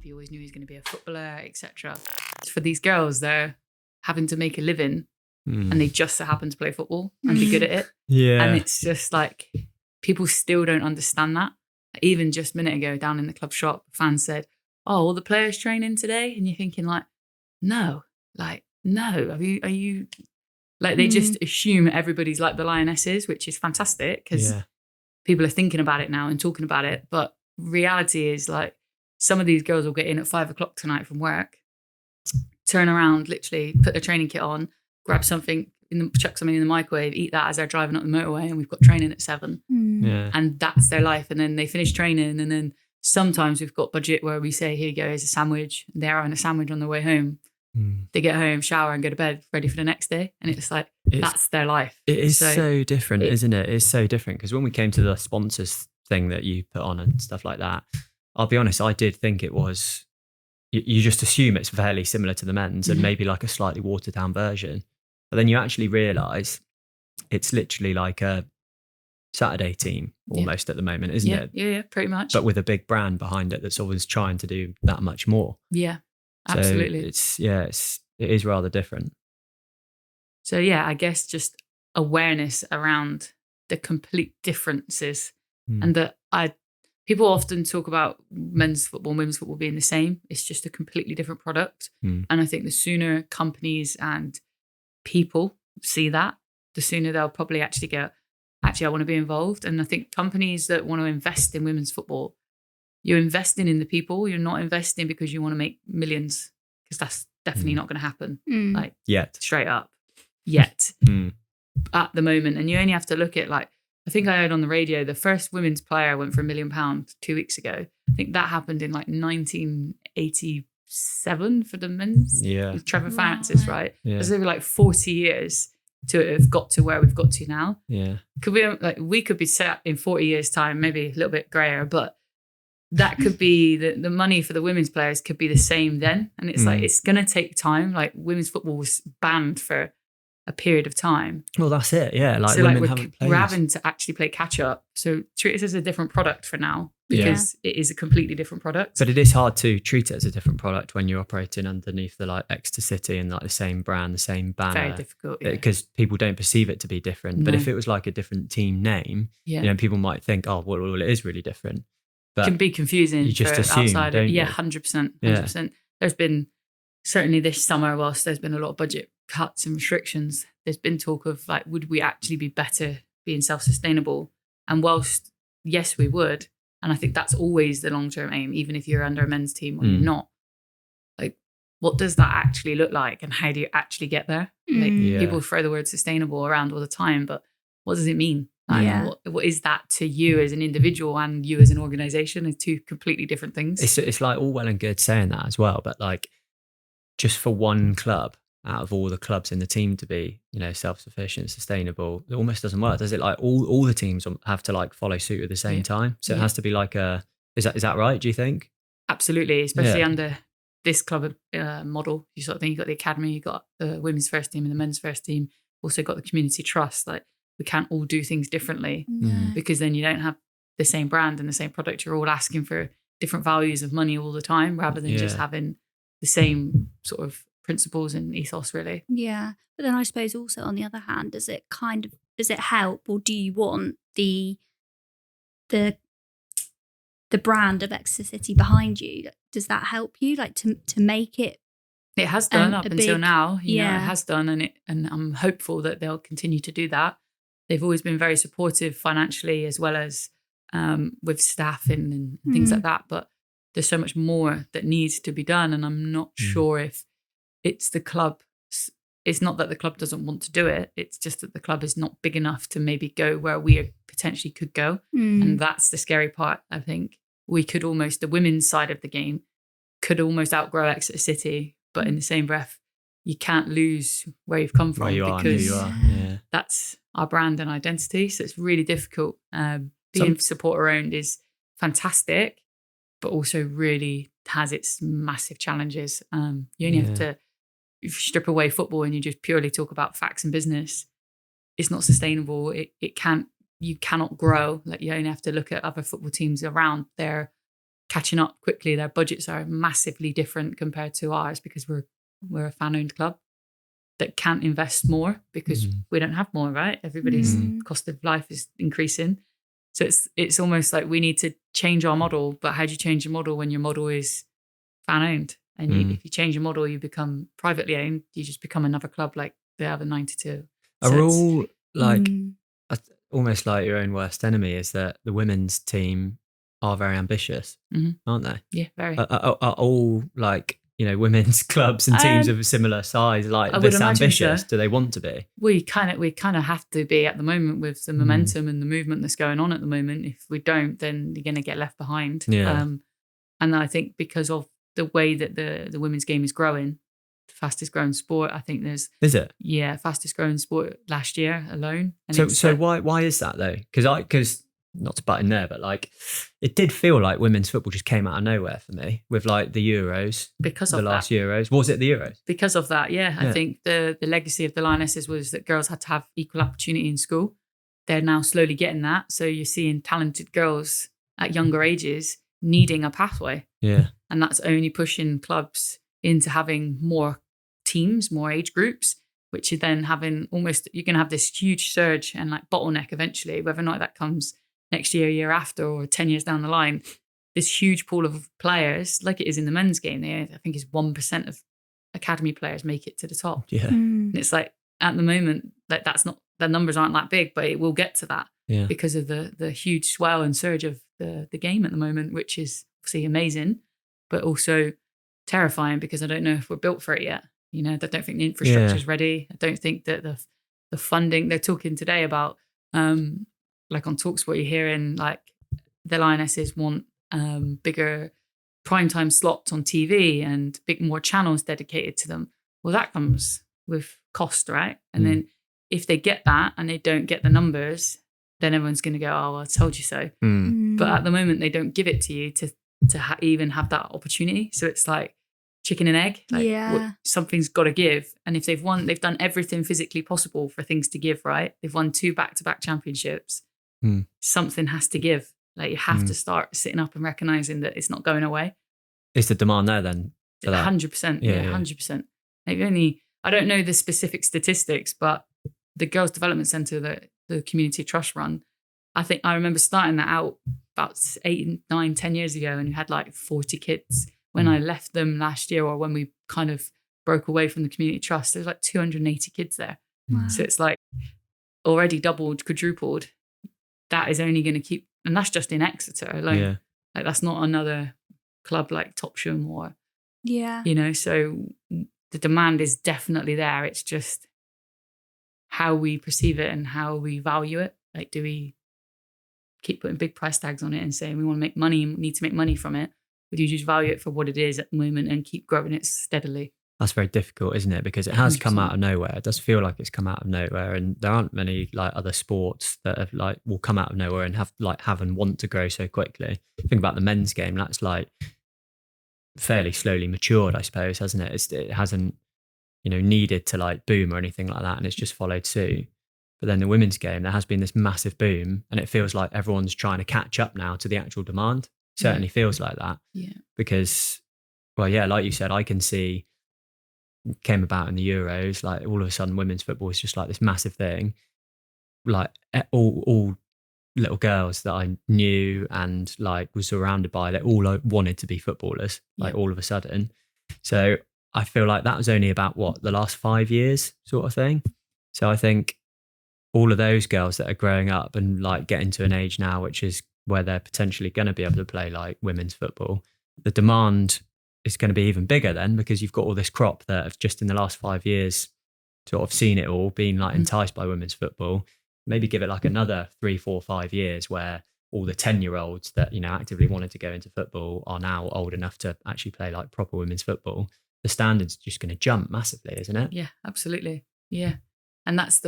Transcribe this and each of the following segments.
You always knew he was going to be a footballer, etc. For these girls, they're having to make a living and they just so happen to play football and be good at it. Yeah. And it's just like, people still don't understand that. Even just a minute ago down in the club shop, fans said, oh, all the players training today? And you're thinking like, no. Are you like, they just assume everybody's like the Lionesses, which is fantastic because people are thinking about it now and talking about it. But reality is like, some of these girls will get in at 5 o'clock tonight from work, turn around, literally put their training kit on, grab something, chuck something in the microwave, eat that as they're driving up the motorway, and we've got training at 7. Yeah. And that's their life. And then they finish training, and then sometimes we've got budget where we say, here you go, here's a sandwich. They're on a sandwich on their way home. They get home, shower and go to bed, ready for the next day. And it's like, that's their life. It is so different, isn't it? It's so different. Because when we came to the sponsors thing that you put on and stuff like that, I'll be honest, I did think it was, you just assume it's fairly similar to the men's and maybe like a slightly watered down version. But then you actually realise it's literally like a Saturday team almost at the moment, isn't it? Yeah, pretty much. But with a big brand behind it that's always trying to do that much more. Yeah, absolutely. So it is rather different. So yeah, I guess just awareness around the complete differences and that people often talk about men's football and women's football being the same. It's just a completely different product. And I think the sooner companies and people see that, the sooner they'll probably actually go, actually, I want to be involved. And I think companies that want to invest in women's football, you're investing in the people. You're not investing because you want to make millions, because that's definitely not going to happen. Like yet. Straight up. Yet. At the moment. And you only have to look at, like, I think I heard on the radio, the first women's player went for £1 million 2 weeks ago. I think that happened in like 1987 for the men's. Yeah. With Trevor Francis, right? Yeah. It was over like 40 years to have got to where we've got to now. Yeah. We could be set in 40 years' time, maybe a little bit grayer, but that could be the money for the women's players could be the same then. And it's like, it's going to take time. Like, women's football was banned for a period of time. Well, that's it. Yeah. Like, so women haven't played. We're having to actually play catch up. So treat it as a different product for now, because it is a completely different product. But it is hard to treat it as a different product when you're operating underneath the like Exeter City and like the same brand, the same banner. Very difficult. Because people don't perceive it to be different. But if it was like a different team name, you know, people might think, oh, well, it is really different. But it can be confusing. You just assume, don't you? 100%. 100%. There's been, certainly this summer, whilst there's been a lot of budget cuts and restrictions, there's been talk of like, would we actually be better being self-sustainable? And whilst, yes, we would. And I think that's always the long-term aim, even if you're under a men's team or you're not. Like, what does that actually look like? And how do you actually get there? Like, people throw the word sustainable around all the time, but what does it mean? Like, what is that to you as an individual and you as an organization? Are two completely different things. It's like all well and good saying that as well, but like, just for one club out of all the clubs in the team to be, you know, self-sufficient, sustainable, it almost doesn't work, does it? Like, all the teams have to like follow suit at the same time. So it has to be like is that right, do you think? Absolutely, especially under this club model. You sort of think you've got the academy, you've got the women's first team and the men's first team, also got the community trust. Like, we can't all do things differently because then you don't have the same brand and the same product. You're all asking for different values of money all the time, rather than just having the same sort of principles and ethos, really. Yeah. But then I suppose also on the other hand, does it help, or do you want the brand of Exeter City behind you? Does that help you, like, to make it? It has done up until now. You know, it has done, and I'm hopeful that they'll continue to do that. They've always been very supportive financially, as well as with staffing and things like that. But there's so much more that needs to be done, and I'm not sure if it's the club. It's not that the club doesn't want to do it. It's just that the club is not big enough to maybe go where we potentially could go. And that's the scary part. I think we could almost, the women's side of the game could almost outgrow Exeter City, but in the same breath, you can't lose where you've come from, because that's our brand and identity. So it's really difficult. Being supporter owned is fantastic, but also really has its massive challenges. You only have to, if you strip away football and you just purely talk about facts and business, it's not sustainable. You cannot grow. Like, you only have to look at other football teams around. They're catching up quickly. Their budgets are massively different compared to ours because we're a fan-owned club that can't invest more because we don't have more, right? Everybody's cost of life is increasing. So it's almost like we need to change our model. But how do you change your model when your model is fan-owned? And if you change your model, you become privately owned. You just become another club like the other 92. Are all like almost like your own worst enemy is that the women's team are very ambitious, aren't they? Yeah, very. Are all like, you know, women's clubs and teams of a similar size like this ambitious? So. Do they want to be? We kind of have to be at the moment with the momentum and the movement that's going on at the moment. If we don't, then you're going to get left behind. Yeah. And I think because of the way that the women's game is growing, the fastest growing sport, I think there's... Is it? Yeah, fastest growing sport last year alone. And so why is that though? Because not to butt in there, but like it did feel like women's football just came out of nowhere for me with like the Euros. Because of the last Euros. Was it the Euros? Because of that, yeah. I think the legacy of the Lionesses was that girls had to have equal opportunity in school. They're now slowly getting that. So you're seeing talented girls at younger ages needing a pathway. Yeah. And that's only pushing clubs into having more teams, more age groups, which are then having almost, you're going to have this huge surge and like bottleneck eventually, whether or not that comes next year after, or 10 years down the line, this huge pool of players, like it is in the men's game. I think it's 1% of academy players make it to the top. Yeah. And it's like at the moment, that's not, the numbers aren't that big, but it will get to that because of the huge swell and surge of the game at the moment, which is obviously amazing, but also terrifying because I don't know if we're built for it yet. You know, I don't think the infrastructure is ready. I don't think that the funding, they're talking today about, like on TalkSport, you're hearing like the Lionesses want bigger primetime slots on TV and more channels dedicated to them. Well, that comes with cost, right? And then if they get that and they don't get the numbers, then everyone's going to go, oh, well, I told you so. But at the moment, they don't give it to you to even have that opportunity. So it's like chicken and egg. Like something's got to give. And if they've done everything physically possible for things to give, right? They've won 2 back-to-back championships. Something has to give. Like you have to start sitting up and recognizing that it's not going away. Is the demand there then? 100%. Yeah, 100%. Like I don't know the specific statistics, but the Girls Development Centre that the Community Trust run, I think I remember starting that out about 8, 9, 10 years ago, and we had like 40 kids. When I left them last year, or when we kind of broke away from the Community Trust, there was like 280 kids there. Wow. So it's like already doubled, quadrupled. That is only going to keep, and that's just in Exeter alone. Yeah. Like that's not another club like Topsham or, you know, so the demand is definitely there. It's just how we perceive it and how we value it. Like, do we keep putting big price tags on it and saying we want to make money and need to make money from it? Or do you just value it for what it is at the moment and keep growing it steadily? That's very difficult, isn't it? Because it has 100%. Come out of nowhere. It does feel like it's come out of nowhere, and there aren't many like other sports that have like will come out of nowhere and have and want to grow so quickly. Think about the men's game. That's like fairly slowly matured, I suppose, hasn't it? It hasn't, you know, needed to like boom or anything like that, and it's just followed suit. But then the women's game, there has been this massive boom, and it feels like everyone's trying to catch up now to the actual demand. Certainly feels like that. Yeah. Because, well, yeah, like you said, I can see. Came about in the Euros, like all of a sudden women's football is just like this massive thing. Like all little girls that I knew and like was surrounded by, they all wanted to be footballers, like all of a sudden. So I feel like that was only about the last 5 years sort of thing. So I think all of those girls that are growing up and like getting to an age now, which is where they're potentially going to be able to play like women's football, the demand is going to be even bigger then, because you've got all this crop that have just in the last 5 years sort of seen it all, been like enticed by women's football. Maybe give it like another 3, 4, 5 years where all the 10-year-olds that, you know, actively wanted to go into football are now old enough to actually play like proper women's football. The standard's just going to jump massively, isn't it? Yeah, absolutely. Yeah. And that's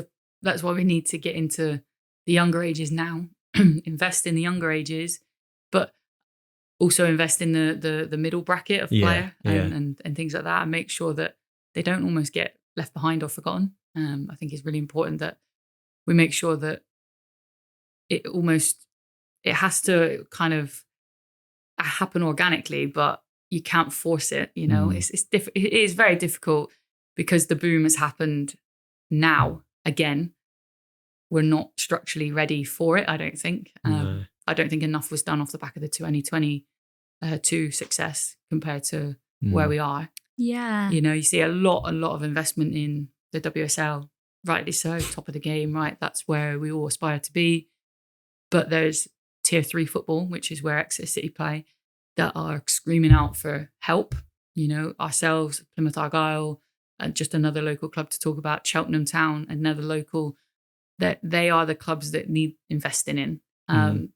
why we need to get into the younger ages now, invest in the younger ages, but also invest in the middle bracket of player and things like that, and make sure that they don't almost get left behind or forgotten. I think it's really important that we make sure that it has to kind of happen organically, but you can't force it. You know, it is very difficult because the boom has happened now again. We're not structurally ready for it, I don't think. No. I don't think enough was done off the back of the 2022 success compared to where we are. Yeah. You know, you see a lot of investment in the WSL, rightly so, top of the game, right? That's where we all aspire to be. But there's tier 3 football, which is where Exeter City play, that are screaming out for help. You know, ourselves, Plymouth Argyle, and just another local club to talk about, Cheltenham Town, another local, that they are the clubs that need investing in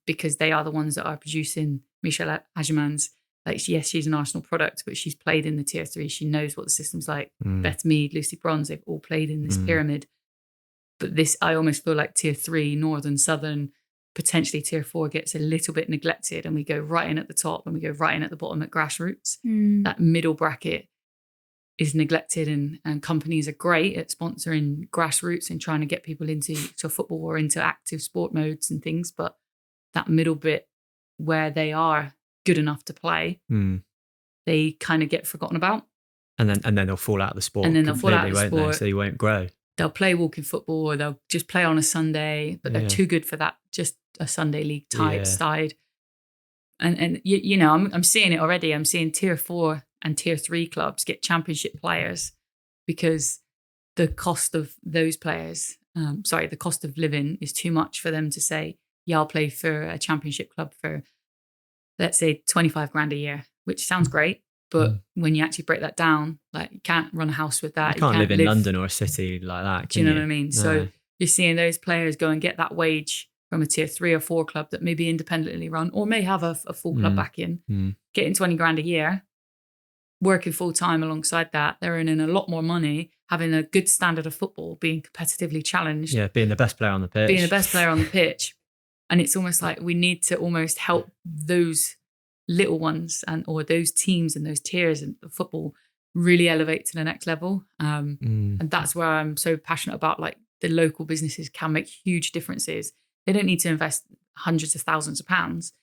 because they are the ones that are producing Michelle Agerman's. Like, yes, she's an Arsenal product, but she's played in the tier 3. She knows what the system's like. Beth Mead, Lucy Bronze, they've all played in this pyramid. But this, I almost feel like tier 3, Northern, Southern, potentially tier 4 gets a little bit neglected, and we go right in at the top and we go right in at the bottom at grassroots. That middle bracket is neglected, and companies are great at sponsoring grassroots and trying to get people into football or into active sport modes and things. But that middle bit where they are good enough to play, they kind of get forgotten about. And then they'll fall out of the sport. And then they'll fall out of the sport. They? So you won't grow. They'll play walking football, or they'll just play on a Sunday, but they're too good for that, just a Sunday league type side. And you know, I'm seeing it already. I'm seeing tier 4 and tier 3 clubs get championship players because the cost of those players, the cost of living is too much for them to say, yeah, I'll play for a championship club for, let's say, 25 grand a year, which sounds great. But when you actually break that down, like, you can't run a house with that. You can't live in London or a city like that. Do you know what I mean? No. So you're seeing those players go and get that wage from a tier 3 or 4 club that may be independently run or may have a full club back in, getting 20 grand a year, working full time alongside that. They're earning a lot more money, having a good standard of football, being competitively challenged. Yeah, being the best player on the pitch. And it's almost like we need to almost help those little ones or those teams and those tiers in football really elevate to the next level. And that's where I'm so passionate about, like, the local businesses can make huge differences. They don't need to invest hundreds of thousands of pounds,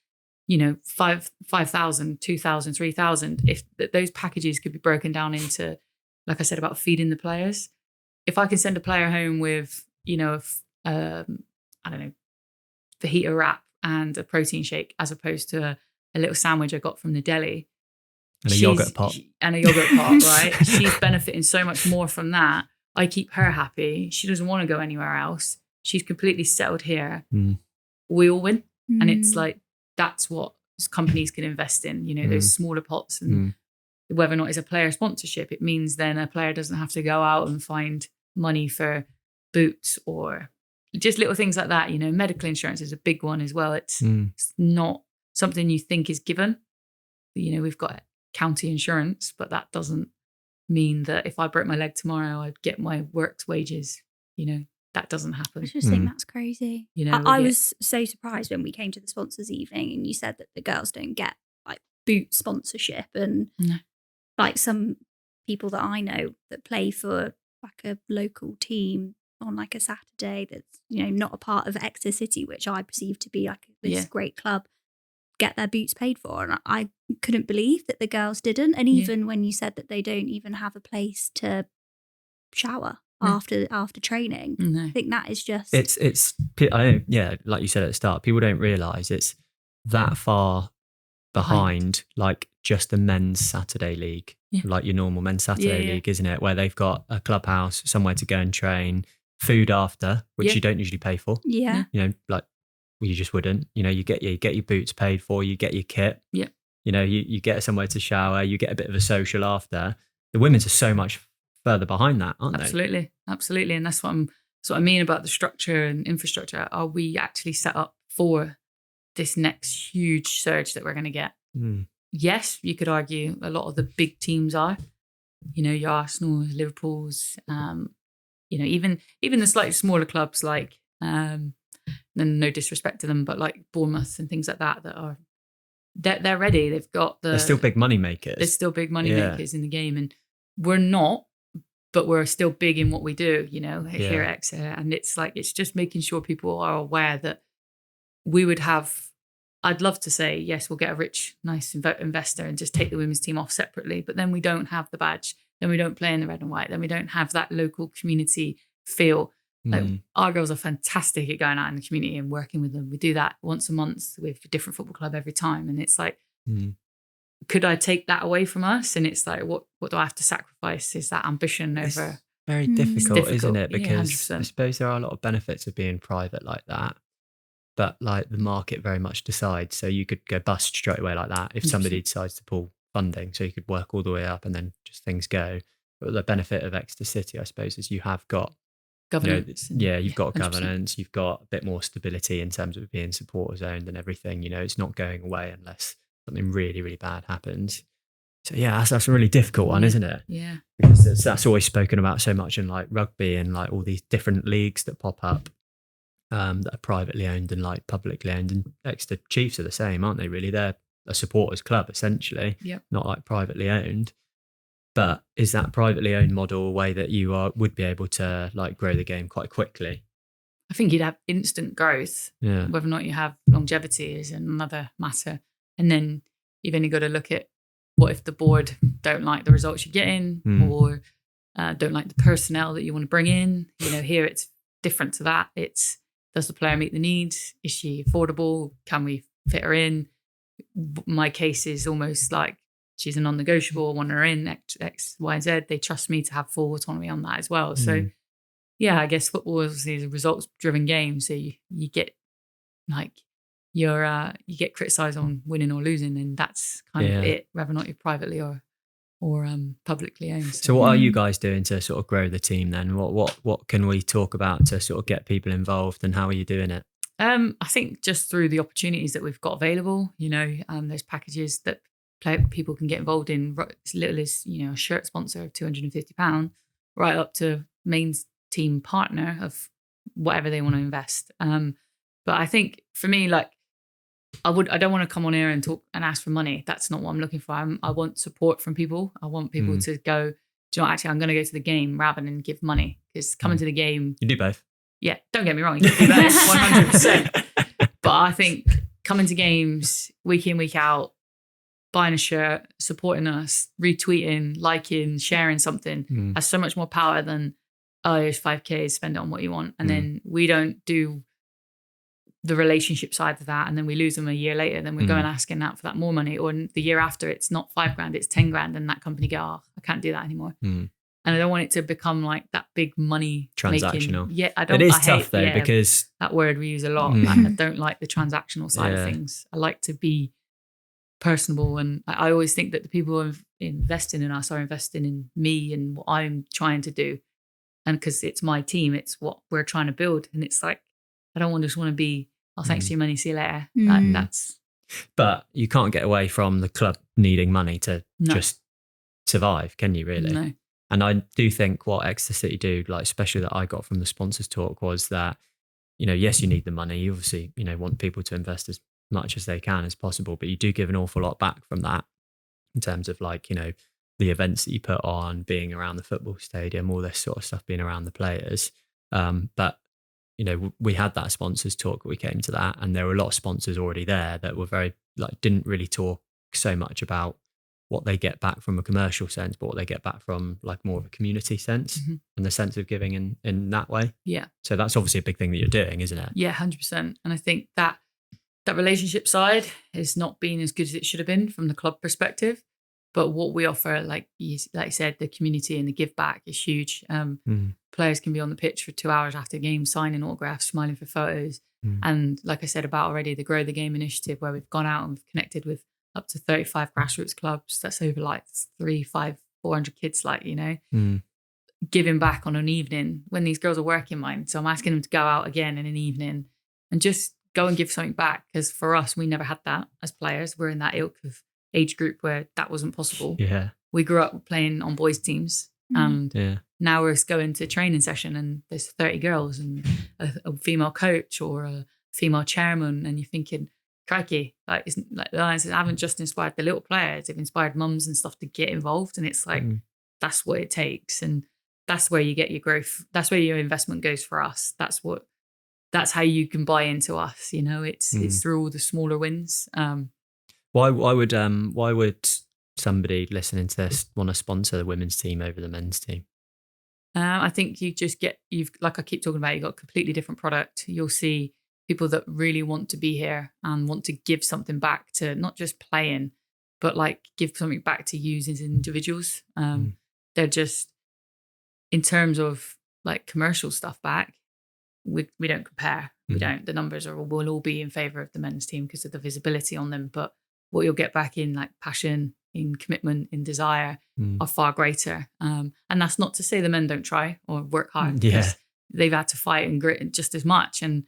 you know, 5,000, 2,000, 3,000. If those packages could be broken down into, like I said, about feeding the players. If I can send a player home with, you know, I don't know, fajita wrap and a protein shake, as opposed to a little sandwich I got from the deli. And a yogurt pot. Right? She's benefiting so much more from that. I keep her happy. She doesn't want to go anywhere else. She's completely settled here. We all win. And it's like, that's what companies can invest in, you know, those smaller pots. And whether or not it's a player sponsorship, it means then a player doesn't have to go out and find money for boots or just little things like that. You know, medical insurance is a big one as well. It's not something you think is given. You know, we've got county insurance, but that doesn't mean that if I broke my leg tomorrow, I'd get my work's wages. You know, that doesn't happen. I just think that's crazy. You know, I was so surprised when we came to the sponsors evening and you said that the girls don't get like boot sponsorship, and like some people that I know that play for like a local team on like a Saturday that's, you know, not a part of Exeter City, which I perceive to be like this great club, get their boots paid for. And I couldn't believe that the girls didn't. And even when you said that they don't even have a place to shower after training, I think that is just... It's like you said at the start, people don't realise it's that far behind like just the men's Saturday league, like your normal men's Saturday league, isn't it? Where they've got a clubhouse, somewhere to go and train, food after, which you don't usually pay for. You know, like, well, you just wouldn't. You know, you get your boots paid for, you get your kit. You know, you get somewhere to shower, you get a bit of a social after. The women's are so much further behind that, aren't they? Absolutely. And that's what I mean about the structure and infrastructure. Are we actually set up for this next huge surge that we're going to get? Yes, you could argue a lot of the big teams are. You know, your Arsenal, Liverpool's, you know, even the slightly smaller clubs like, and no disrespect to them, but like Bournemouth and things like that are they're ready. They've got they're still big money makers. They're still big money makers in the game, and we're not, but we're still big in what we do, you know, here at Exeter. And it's like, it's just making sure people are aware that we would have I'd love to say, yes, we'll get a rich, nice investor and just take the women's team off separately. But then we don't have the badge. Then we don't play in the red and white. Then we don't have that local community feel. Like, our girls are fantastic at going out in the community and working with them. We do that once a month with a different football club every time. And it's like, could I take that away from us? And it's like, what do I have to sacrifice? Is that ambition over? Very difficult, isn't it? Because yeah, I suppose there are a lot of benefits of being private like that. But like the market very much decides. So you could go bust straight away like that if somebody decides to pull funding. So you could work all the way up and then just things go. But the benefit of Exeter City, I suppose, is you have got governance. You've got 100%. Governance. You've got a bit more stability in terms of being supporters owned and everything. It's not going away unless something really, really bad happens. So yeah, that's a really difficult one, isn't it? Yeah. Because that's always spoken about so much in like rugby and like all these different leagues that pop up. That are privately owned and like publicly owned, and Exeter Chiefs are the same, aren't they? Really, they're a supporters club essentially, not like privately owned. But is that privately owned model a way that you would be able to like grow the game quite quickly? I think you'd have instant growth. Yeah. Whether or not you have longevity is another matter. And then you've only got to look at what if the board don't like the results you're getting or don't like the personnel that you want to bring in. Here it's different to that. It's, does the player meet the needs? Is she affordable? Can we fit her in? My case is almost like she's a non-negotiable. I want her in X, Y, Z. They trust me to have full autonomy on that as well. So, yeah, I guess football is a results-driven game. So you get like you get criticised on winning or losing, and that's kind of it, whether or not you're privately or publicly owned. So what are you guys doing to sort of grow the team then? What can we talk about to sort of get people involved, and how are you doing it? I think just through the opportunities that we've got available, there's packages that people can get involved in, as little as, a shirt sponsor of £250, right up to main team partner of whatever they want to invest. But I think for me, like, I don't want to come on here and talk and ask for money. That's not what I'm looking for. I want support from people. I want people to go, actually, I'm going to go to the game rather than give money, because coming to the game. You do both. Yeah, don't get me wrong. You can do both, 100%. But I think coming to games week in, week out, buying a shirt, supporting us, retweeting, liking, sharing something has so much more power than, here's 5K, spend it on what you want. And then we don't do the relationship side of that, and then we lose them a year later, then we're going asking out for that more money, or the year after it's not $5,000, it's $10,000, and that company go, I can't do that anymore. And I don't want it to become like that big money transactional. I don't. It is I tough hate, though, because that word we use a lot. I don't like the transactional side of things. I like to be personable, and I always think that the people who are investing in us are investing in me and what I'm trying to do, and because it's my team, it's what we're trying to build, and it's like, I don't just want to be, thanks for your money, see you later. But you can't get away from the club needing money to just survive, can you really? No. And I do think what Exeter City do, like especially that I got from the sponsors talk, was that, yes, you need the money. You obviously, want people to invest as much as they can as possible, but you do give an awful lot back from that in terms of like, the events that you put on, being around the football stadium, all this sort of stuff, being around the players. But we had that sponsors talk, we came to that, and there were a lot of sponsors already there that were very, like, didn't really talk so much about what they get back from a commercial sense, but what they get back from like more of a community sense and the sense of giving in that way. Yeah. So that's obviously a big thing that you're doing, isn't it? Yeah, 100%. And I think that relationship side has not been as good as it should have been from the club perspective. But what we offer, like you said, the community and the give back is huge. Players can be on the pitch for 2 hours after a game, signing autographs, smiling for photos. And like I said about already, the Grow the Game initiative, where we've gone out and we've connected with up to 35 grassroots clubs. That's over like 400 kids, giving back on an evening when these girls are working mine. So I'm asking them to go out again in an evening and just go and give something back. Because for us, we never had that as players. We're in that ilk of age group where that wasn't possible. Yeah. We grew up playing on boys teams, and now we're going to training session and there's 30 girls and a female coach or a female chairman, and you're thinking, crikey, like the Lions haven't just inspired the little players, they've inspired mums and stuff to get involved. And it's like, that's what it takes, and that's where you get your growth. That's where your investment goes for us. That's what that's how you can buy into us. You know, it's through all the smaller wins. Why would somebody listening to this want to sponsor the women's team over the men's team? I think you've like I keep talking about, you've got a completely different product. You'll see people that really want to be here and want to give something back to not just playing, but like give something back to you as individuals. They're just, in terms of like commercial stuff back, we don't compare. We don't. The numbers will all be in favour of the men's team because of the visibility on them. But what you'll get back in like passion, in commitment, in desire are far greater. And that's not to say the men don't try or work hard, because they've had to fight and grit just as much. And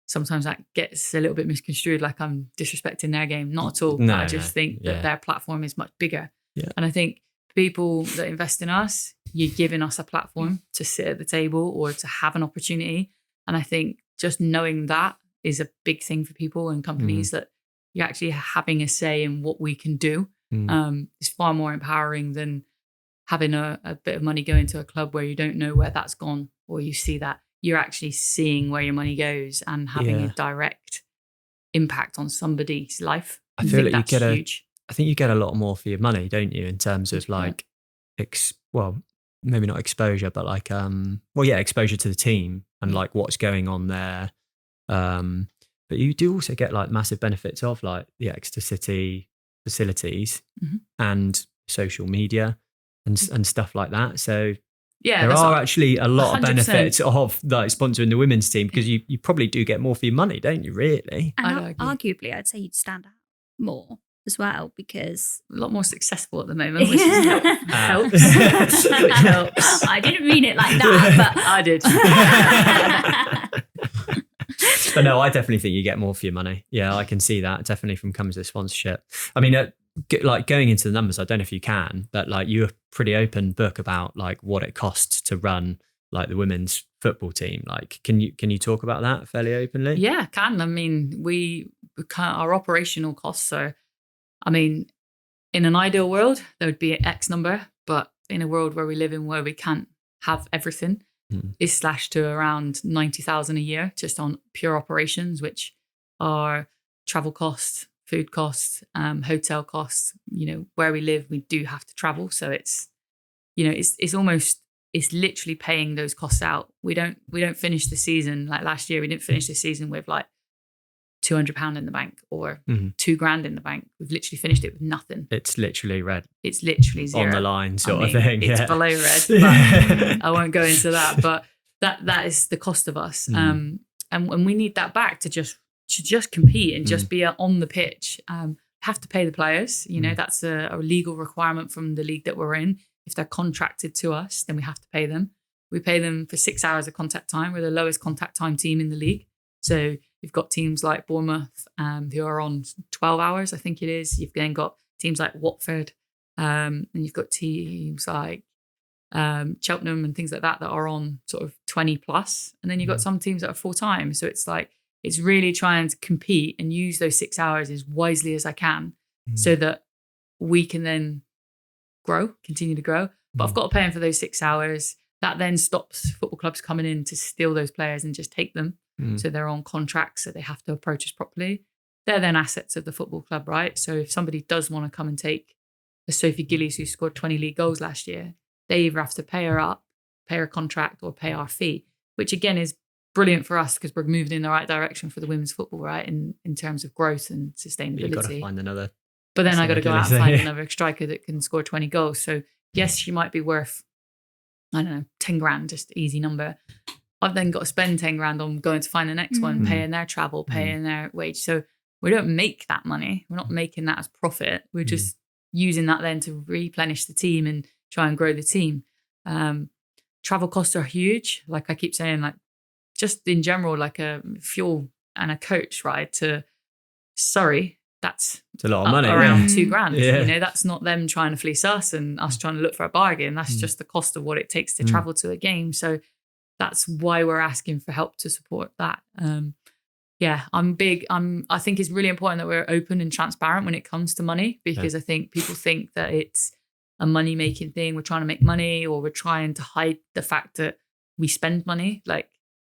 sometimes that gets a little bit misconstrued, like I'm disrespecting their game. Not at all. No, I just think that their platform is much bigger. Yeah. And I think people that invest in us, you're giving us a platform to sit at the table or to have an opportunity. And I think just knowing that is a big thing for people and companies, that you're actually having a say in what we can do. Is far more empowering than having a bit of money go into a club where you don't know where that's gone, or you see that you're actually seeing where your money goes and having a direct impact on somebody's life. I feel like you get huge. I think you get a lot more for your money, don't you? In terms of like, maybe not exposure, but like, exposure to the team and like what's going on there. But you do also get like massive benefits of like the Exeter City facilities and social media and stuff like that. So there are actually a lot 100%. Of benefits of like sponsoring the women's team, because you probably do get more for your money, don't you, really? And arguably, I'd say you'd stand out more as well, because a lot more successful at the moment, which helps. Which helps. I didn't mean it like that, but I did. But no, I definitely think you get more for your money. Yeah, I can see that definitely from coming to the sponsorship. I mean, like going into the numbers, I don't know if you can, but like you're a pretty open book about like what it costs to run like the women's football team. Like, can you talk about that fairly openly? Yeah, I can. I mean, our operational costs are, I mean, in an ideal world, there would be an X number, but in a world where we live in where we can't have everything, is slashed to around 90,000 a year just on pure operations, which are travel costs, food costs, hotel costs. You know, where we live, we do have to travel. So it's, you know, it's literally paying those costs out. We don't finish the season like last year. We didn't finish the season with like £200 in the bank or $2,000 in the bank. We've literally finished it with nothing. It's literally red. It's literally zero. On the line sort of thing. It's below red, but I won't go into that. But that is the cost of us. And we need that back to just compete and just be on the pitch. Have to pay the players. You know, that's a legal requirement from the league that we're in. If they're contracted to us, then we have to pay them. We pay them for 6 hours of contact time. We're the lowest contact time team in the league. So you've got teams like Bournemouth who are on 12 hours, I think it is. You've then got teams like Watford, and you've got teams like Cheltenham and things like that are on sort of 20 plus. And then you've got some teams that are full time. So it's like, it's really trying to compete and use those 6 hours as wisely as I can so that we can then continue to grow. But I've got to pay them for those 6 hours. That then stops football clubs coming in to steal those players and just take them. So they're on contracts, so they have to approach us properly. They're then assets of the football club, right? So if somebody does want to come and take a Sophie Gillies who scored 20 league goals last year, they either have to pay her up, pay her contract, or pay our fee, which again is brilliant for us because we're moving in the right direction for the women's football, right? In terms of growth and sustainability. You've got to find another. But then I got to go out and find another striker that can score 20 goals. So yes, she might be worth, I don't know, 10 grand, just easy number. I've then got to spend 10 grand on going to find the next one, paying their travel, paying their wage. So we don't make that money. We're not making that as profit. We're just using that then to replenish the team and try and grow the team. Travel costs are huge. Like I keep saying, like just in general, like a fuel and a coach ride to Surrey, it's a lot of money. Around 2 grand. Yeah. You know, that's not them trying to fleece us and us trying to look for a bargain. That's just the cost of what it takes to travel to a game. So that's why we're asking for help to support that. I'm big. I think it's really important that we're open and transparent when it comes to money, because I think people think that it's a money making thing. We're trying to make money, or we're trying to hide the fact that we spend money. Like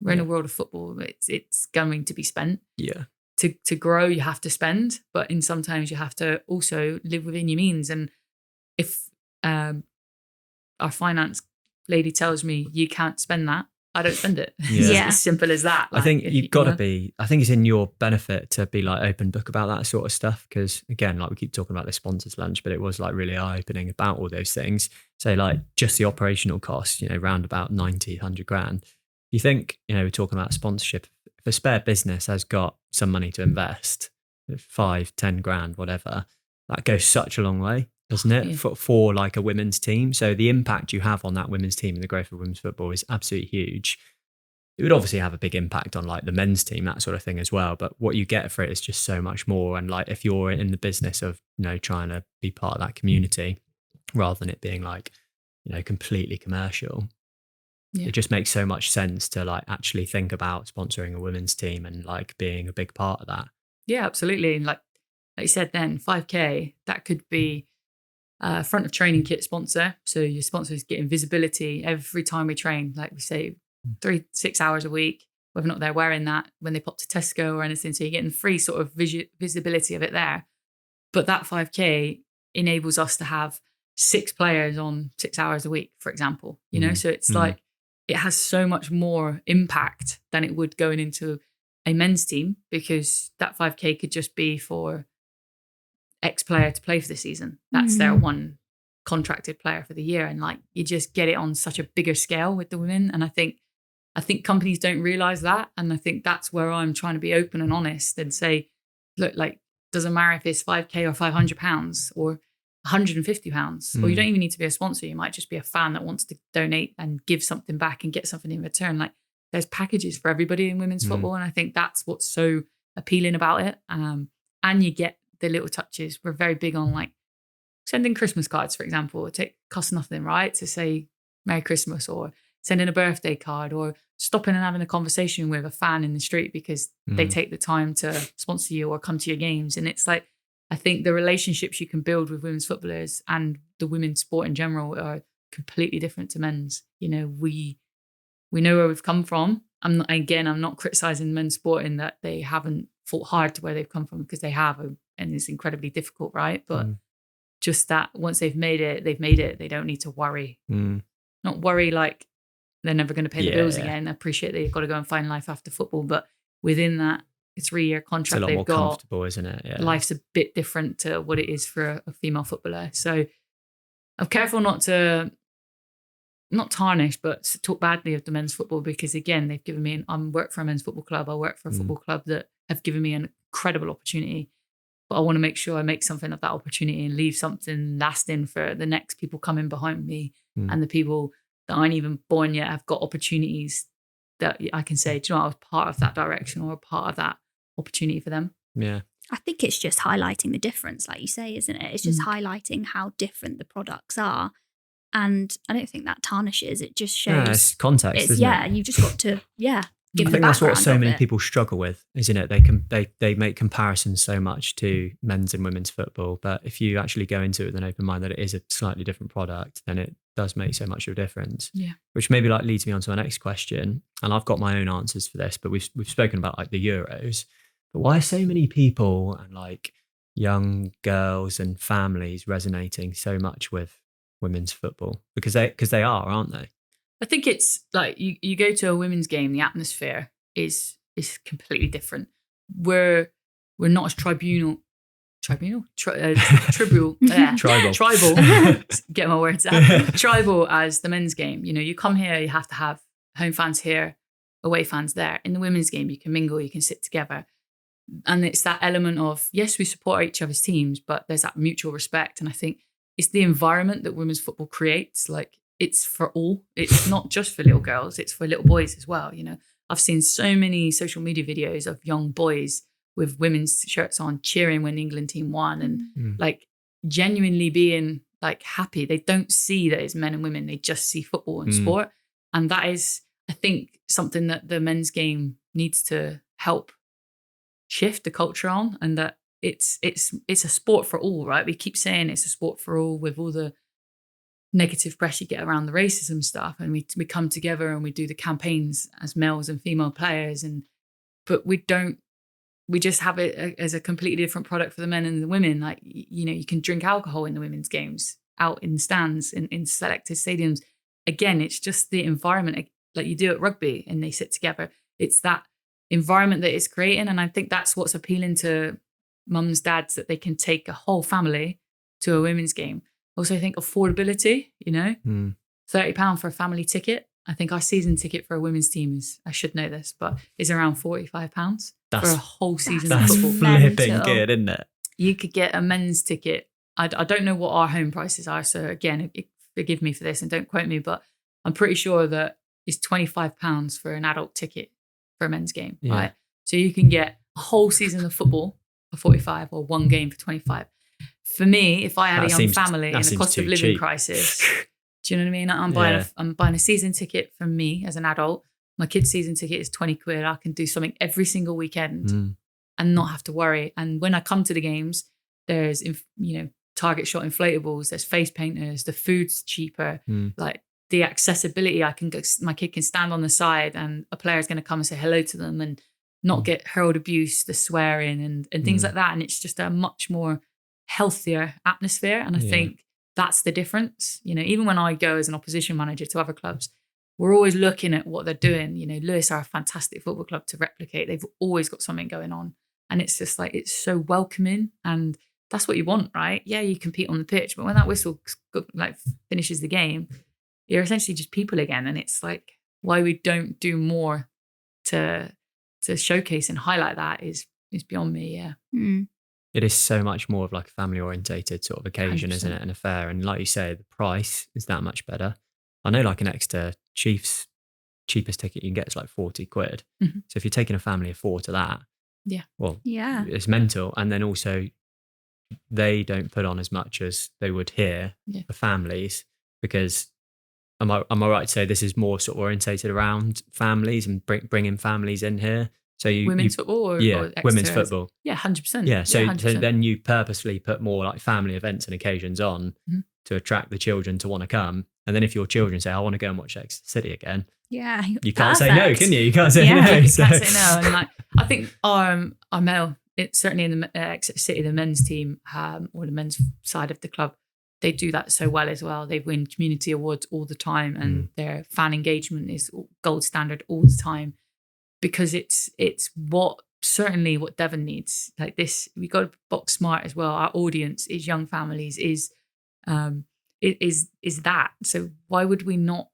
We're in a world of football. It's going to be spent. Yeah. To grow, you have to spend, but sometimes you have to also live within your means. And if our finance lady tells me you can't spend that, I don't spend it. It's as simple as that. I think you've got to be, I think it's in your benefit to be like open book about that sort of stuff. Because again, like we keep talking about the sponsors lunch, but it was like really eye opening about all those things. So like just the operational costs, round about 90, 100 grand. You think, we're talking about sponsorship. If a spare business has got some money to invest, 5, 10 grand, whatever, that goes such a long way, doesn't it? For like a women's team. So the impact you have on that women's team and the growth of women's football is absolutely huge. It would obviously have a big impact on like the men's team, that sort of thing as well. But what you get for it is just so much more. And like if you're in the business of, trying to be part of that community rather than it being like, completely commercial, it just makes so much sense to like actually think about sponsoring a women's team and like being a big part of that. Yeah, absolutely. And like you said then, 5K, that could be front of training kit sponsor. So your sponsors getting visibility every time we train, like we say 3-6 hours a week, whether or not they're wearing that when they pop to Tesco or anything. So you're getting free sort of visibility of it there. But that 5K enables us to have 6 players on 6 hours a week, for example, so it's like, it has so much more impact than it would going into a men's team, because that 5K could just be for X player to play for the season. That's their one contracted player for the year. And like, you just get it on such a bigger scale with the women. And I think companies don't realize that. And I think that's where I'm trying to be open and honest and say, look, like, doesn't matter if it's 5K or £500 or £150, or you don't even need to be a sponsor. You might just be a fan that wants to donate and give something back and get something in return. Like, there's packages for everybody in women's football. And I think that's what's so appealing about it. And you get the little touches. We're very big on like sending Christmas cards, for example. It costs nothing, right? To say Merry Christmas, or sending a birthday card, or stopping and having a conversation with a fan in the street because they take the time to sponsor you or come to your games. And it's like, I think the relationships you can build with women's footballers and the women's sport in general are completely different to men's. We know where we've come from. I'm not criticizing men's sport in that they haven't fought hard to where they've come from, because they have, and it's incredibly difficult, right? But just that once they've made it. They don't need to worry. Not worry like they're never going to pay the bills again. I appreciate they've got to go and find life after football, but within that 3-year contract they've got, it's a lot more comfortable, isn't it? Yeah. Life's a bit different to what it is for a female footballer. So I'm careful not tarnish, but talk badly of the men's football, because again, they've given me, I work for a men's football club. I work for a football club that have given me an incredible opportunity, but I want to make sure I make something of that opportunity and leave something lasting for the next people coming behind me, and the people that aren't even born yet have got opportunities that I can say, do you know what, I was part of that direction or a part of that opportunity for them. Yeah. I think it's just highlighting the difference, like you say, isn't it? It's just highlighting how different the products are. And I don't think that tarnishes. It just shows it's context, isn't it? You've just got to, give I think that's what so many people struggle with, isn't it? They make comparisons so much to men's and women's football, but if you actually go into it with an open mind that it is a slightly different product, then it does make so much of a difference. Yeah. Which maybe like leads me on to our next question, and I've got my own answers for this, but we've spoken about like the Euros. But why are so many people and like young girls and families resonating so much with women's football? Because they are, aren't they? I think it's like you go to a women's game, the atmosphere is completely different. We're not as tribal. Get my words out. Tribal as the men's game. You come here, you have to have home fans here, away fans there. In the women's game, you can mingle, you can sit together. And it's that element of, yes, we support each other's teams, but there's that mutual respect. And I think it's the environment that women's football creates. Like, it's for all. It's not just for little girls, it's for little boys as well. I've seen so many social media videos of young boys with women's shirts on, cheering when the England team won, and like genuinely being like happy. They don't see that it's men and women. They just see football and sport. And that is, I think, something that the men's game needs to help shift the culture on, and that it's a sport for all, right? We keep saying it's a sport for all with all the negative press you get around the racism stuff, and we come together and we do the campaigns as males and female players, but we just have it as a completely different product for the men and the women. Like, you know, you can drink alcohol in the women's games out in stands in selected stadiums. Again, it's just the environment like you do at rugby, and they sit together. It's that environment that it's creating, and I think that's what's appealing to mums, dads, that they can take a whole family to a women's game. Also, I think affordability, you know, £30 for a family ticket. I think our season ticket for a women's team is, I should know this, but is around £45 for a whole season of football. That's flipping good, isn't it? You could get a men's ticket. I don't know what our home prices are. So again, forgive me for this and don't quote me, but I'm pretty sure that it's £25 for an adult ticket for a men's game, right? So you can get a whole season of football for 45 or one game for 25. For me, if I had a young family and a cost of living crisis, do you know what I mean? I'm buying a season ticket for me as an adult. My kid's season ticket is 20 quid. I can do something every single weekend and not have to worry. And when I come to the games, there's, you know, Target shot inflatables, there's face painters, the food's cheaper, like the accessibility. My kid can stand on the side and a player is going to come and say hello to them and not get hurled abuse, the swearing and things like that. And it's just a much more healthier atmosphere. And I think that's the difference. You know, even when I go as an opposition manager to other clubs, we're always looking at what they're doing. You know, Lewis are a fantastic football club to replicate. They've always got something going on. And it's just like, it's so welcoming. And that's what you want, right? Yeah, you compete on the pitch, but when that whistle like finishes the game, you're essentially just people again. And it's like, why we don't do more to showcase and highlight that is beyond me. Yeah. It is so much more of like a family orientated sort of occasion, 100%. Isn't it? An affair. And like you say, the price is that much better. I know like an Exeter Chiefs cheapest ticket you can get is like 40 quid. So if you're taking a family of 4 to that, it's mental. And then also they don't put on as much as they would here for families, because am I right to say this is more sort of orientated around families and bringing families in here? So women's football or women's football. Yeah, 100%. Yeah, so 100%. Then you purposely put more like family events and occasions on to attract the children to want to come. And then if your children say, I want to go and watch Exeter City again, you can't say no, can you? You can't say no. You can't say no. And like, I think our male, it's certainly in the Exeter City, the men's team or the men's side of the club, they do that so well as well. They win community awards all the time, and their fan engagement is gold standard all the time, because it's what Devon needs. Like this, we got to box smart as well. Our audience is young families, is that. So why would we not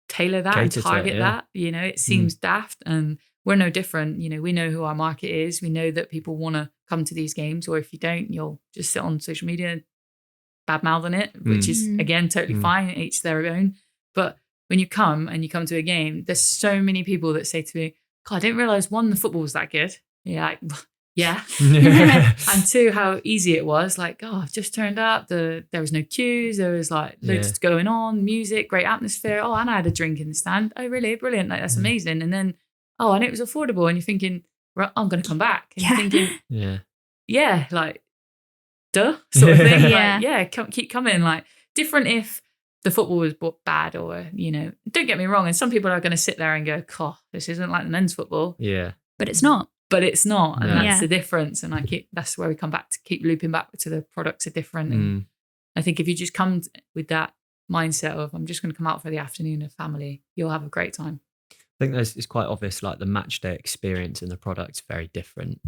tailor that and target that? You know, it seems daft, and we're no different. You know, we know who our market is. We know that people want to come to these games, or if you don't, you'll just sit on social media bad-mouthing it, which is again totally fine, each their own. But when you come to a game, there's so many people that say to me, God, I didn't realize, one, the football was that good. Yeah, like, yeah. And two, how easy it was. Like, oh, I've just turned up. There was no queues. There was like loads going on, music, great atmosphere. Oh, and I had a drink in the stand. Oh, really? Brilliant. Like, that's amazing. And then, and it was affordable. And you're thinking, right, I'm going to come back. And you're thinking, like, duh, sort of thing. Keep coming. Like, different if the football was bad, or, you know, don't get me wrong. And some people are going to sit there and go, God, this isn't like the men's football. Yeah. But it's not. And that's the difference. And that's where we come back to keep looping back to the products are different. And I think if you just come with that mindset of, I'm just going to come out for the afternoon of family, you'll have a great time. I think it's quite obvious, like the match day experience and the product's very different.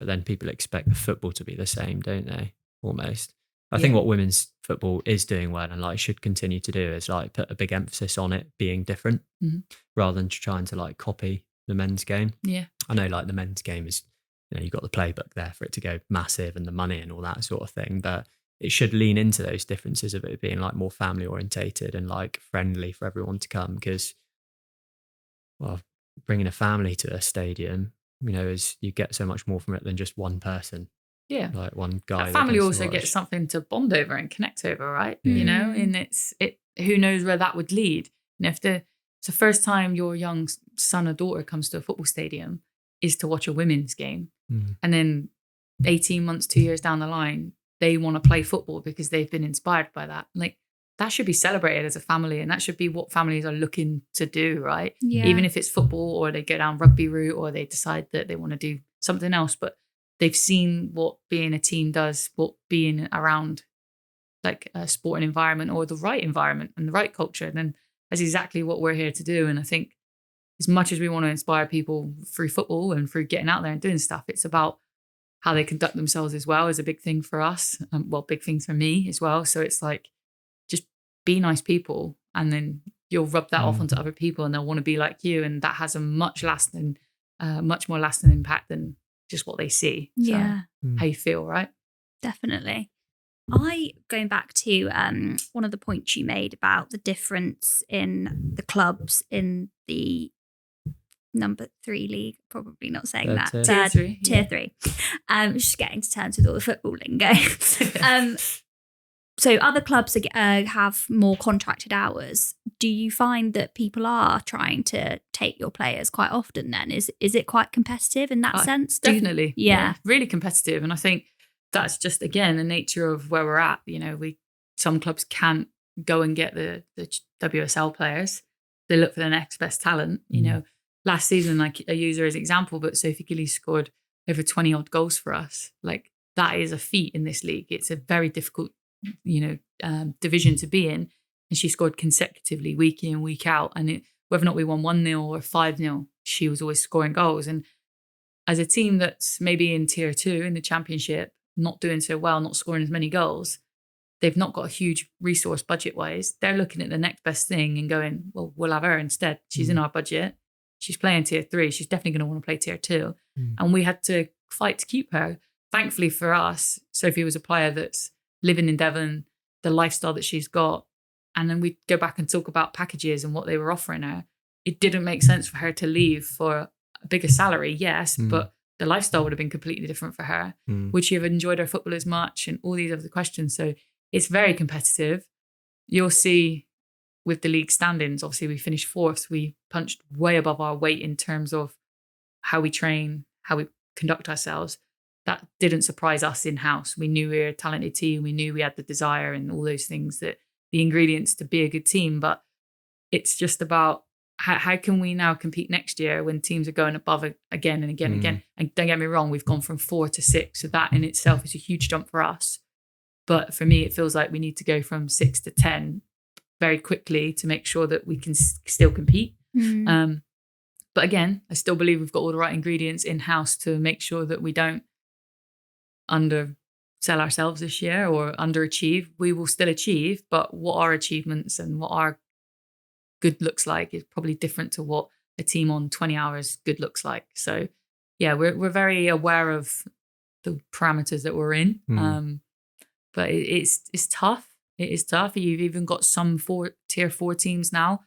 But then people expect the football to be the same, don't they? Almost. I think what women's football is doing well, and like should continue to do, is like put a big emphasis on it being different, rather than trying to like copy the men's game. Yeah. I know like the men's game is, you know, you've got the playbook there for it to go massive and the money and all that sort of thing, but it should lean into those differences of it being like more family orientated and like friendly for everyone to come, because, well, bringing a family to a stadium, you know, is you get so much more from it than just one person. Yeah. Like one guy. That family also gets something to bond over and connect over, right? You know, and it who knows where that would lead. And if it's the first time your young son or daughter comes to a football stadium is to watch a women's game, and then 18 months, 2 years down the line, they want to play football because they've been inspired by that. Like, that should be celebrated as a family, and that should be what families are looking to do, right? Yeah. Even if it's football or they go down rugby route or they decide that they want to do something else, but they've seen what being a team does, what being around like a sporting environment or the right environment and the right culture. And then that's exactly what we're here to do. And I think as much as we want to inspire people through football and through getting out there and doing stuff, it's about how they conduct themselves as well is a big thing for us. Big things for me as well. So it's like, just be nice people, and then you'll rub that off onto other people and they'll want to be like you. And that has a much more lasting impact than just what they see. So how you feel, right? Definitely. Going back to one of the points you made about the difference in the clubs in the number 3 league, probably not saying that. Tier 3. Just getting to terms with all the football lingo. So other clubs have more contracted hours. Do you find that people are trying to take your players quite often then? Is it quite competitive in that sense? Definitely. Yeah, really competitive. And I think that's just, again, the nature of where we're at. You know, some clubs can't go and get the WSL players. They look for the next best talent. You know, last season, like I use her as an example, but Sophie Gilly scored over 20 odd goals for us. Like, that is a feat in this league. It's a very difficult, division to be in. And she scored consecutively week in, week out. And whether or not we won 1-0 or 5-0, she was always scoring goals. And as a team that's maybe in tier 2 in the championship, not doing so well, not scoring as many goals, they've not got a huge resource budget-wise. They're looking at the next best thing and going, well, we'll have her instead. She's in our budget. She's playing tier 3. She's definitely going to want to play tier 2. And we had to fight to keep her. Thankfully for us, Sophie was a player that's living in Devon, the lifestyle that she's got. And then we go back and talk about packages and what they were offering her. It didn't make sense for her to leave for a bigger salary, yes, but the lifestyle would have been completely different for her. Would she have enjoyed her football as much? And all these other questions. So it's very competitive. You'll see with the league standings, obviously we finished 4th. We punched way above our weight in terms of how we train, how we conduct ourselves. That didn't surprise us in-house. We knew we were a talented team. We knew we had the desire and all those things, that the ingredients to be a good team. But it's just about how can we now compete next year when teams are going above again and again and again. And don't get me wrong, we've gone from 4 to 6. So that in itself is a huge jump for us. But for me, it feels like we need to go from 6 to 10 very quickly to make sure that we can still compete. But again, I still believe we've got all the right ingredients in-house to make sure that we don't undersell ourselves this year or underachieve. We will still achieve, but what our achievements and what our good looks like is probably different to what a team on 20 hours good looks like. So yeah, we're very aware of the parameters that we're in. But it's tough. It is tough. You've even got some tier 4 teams now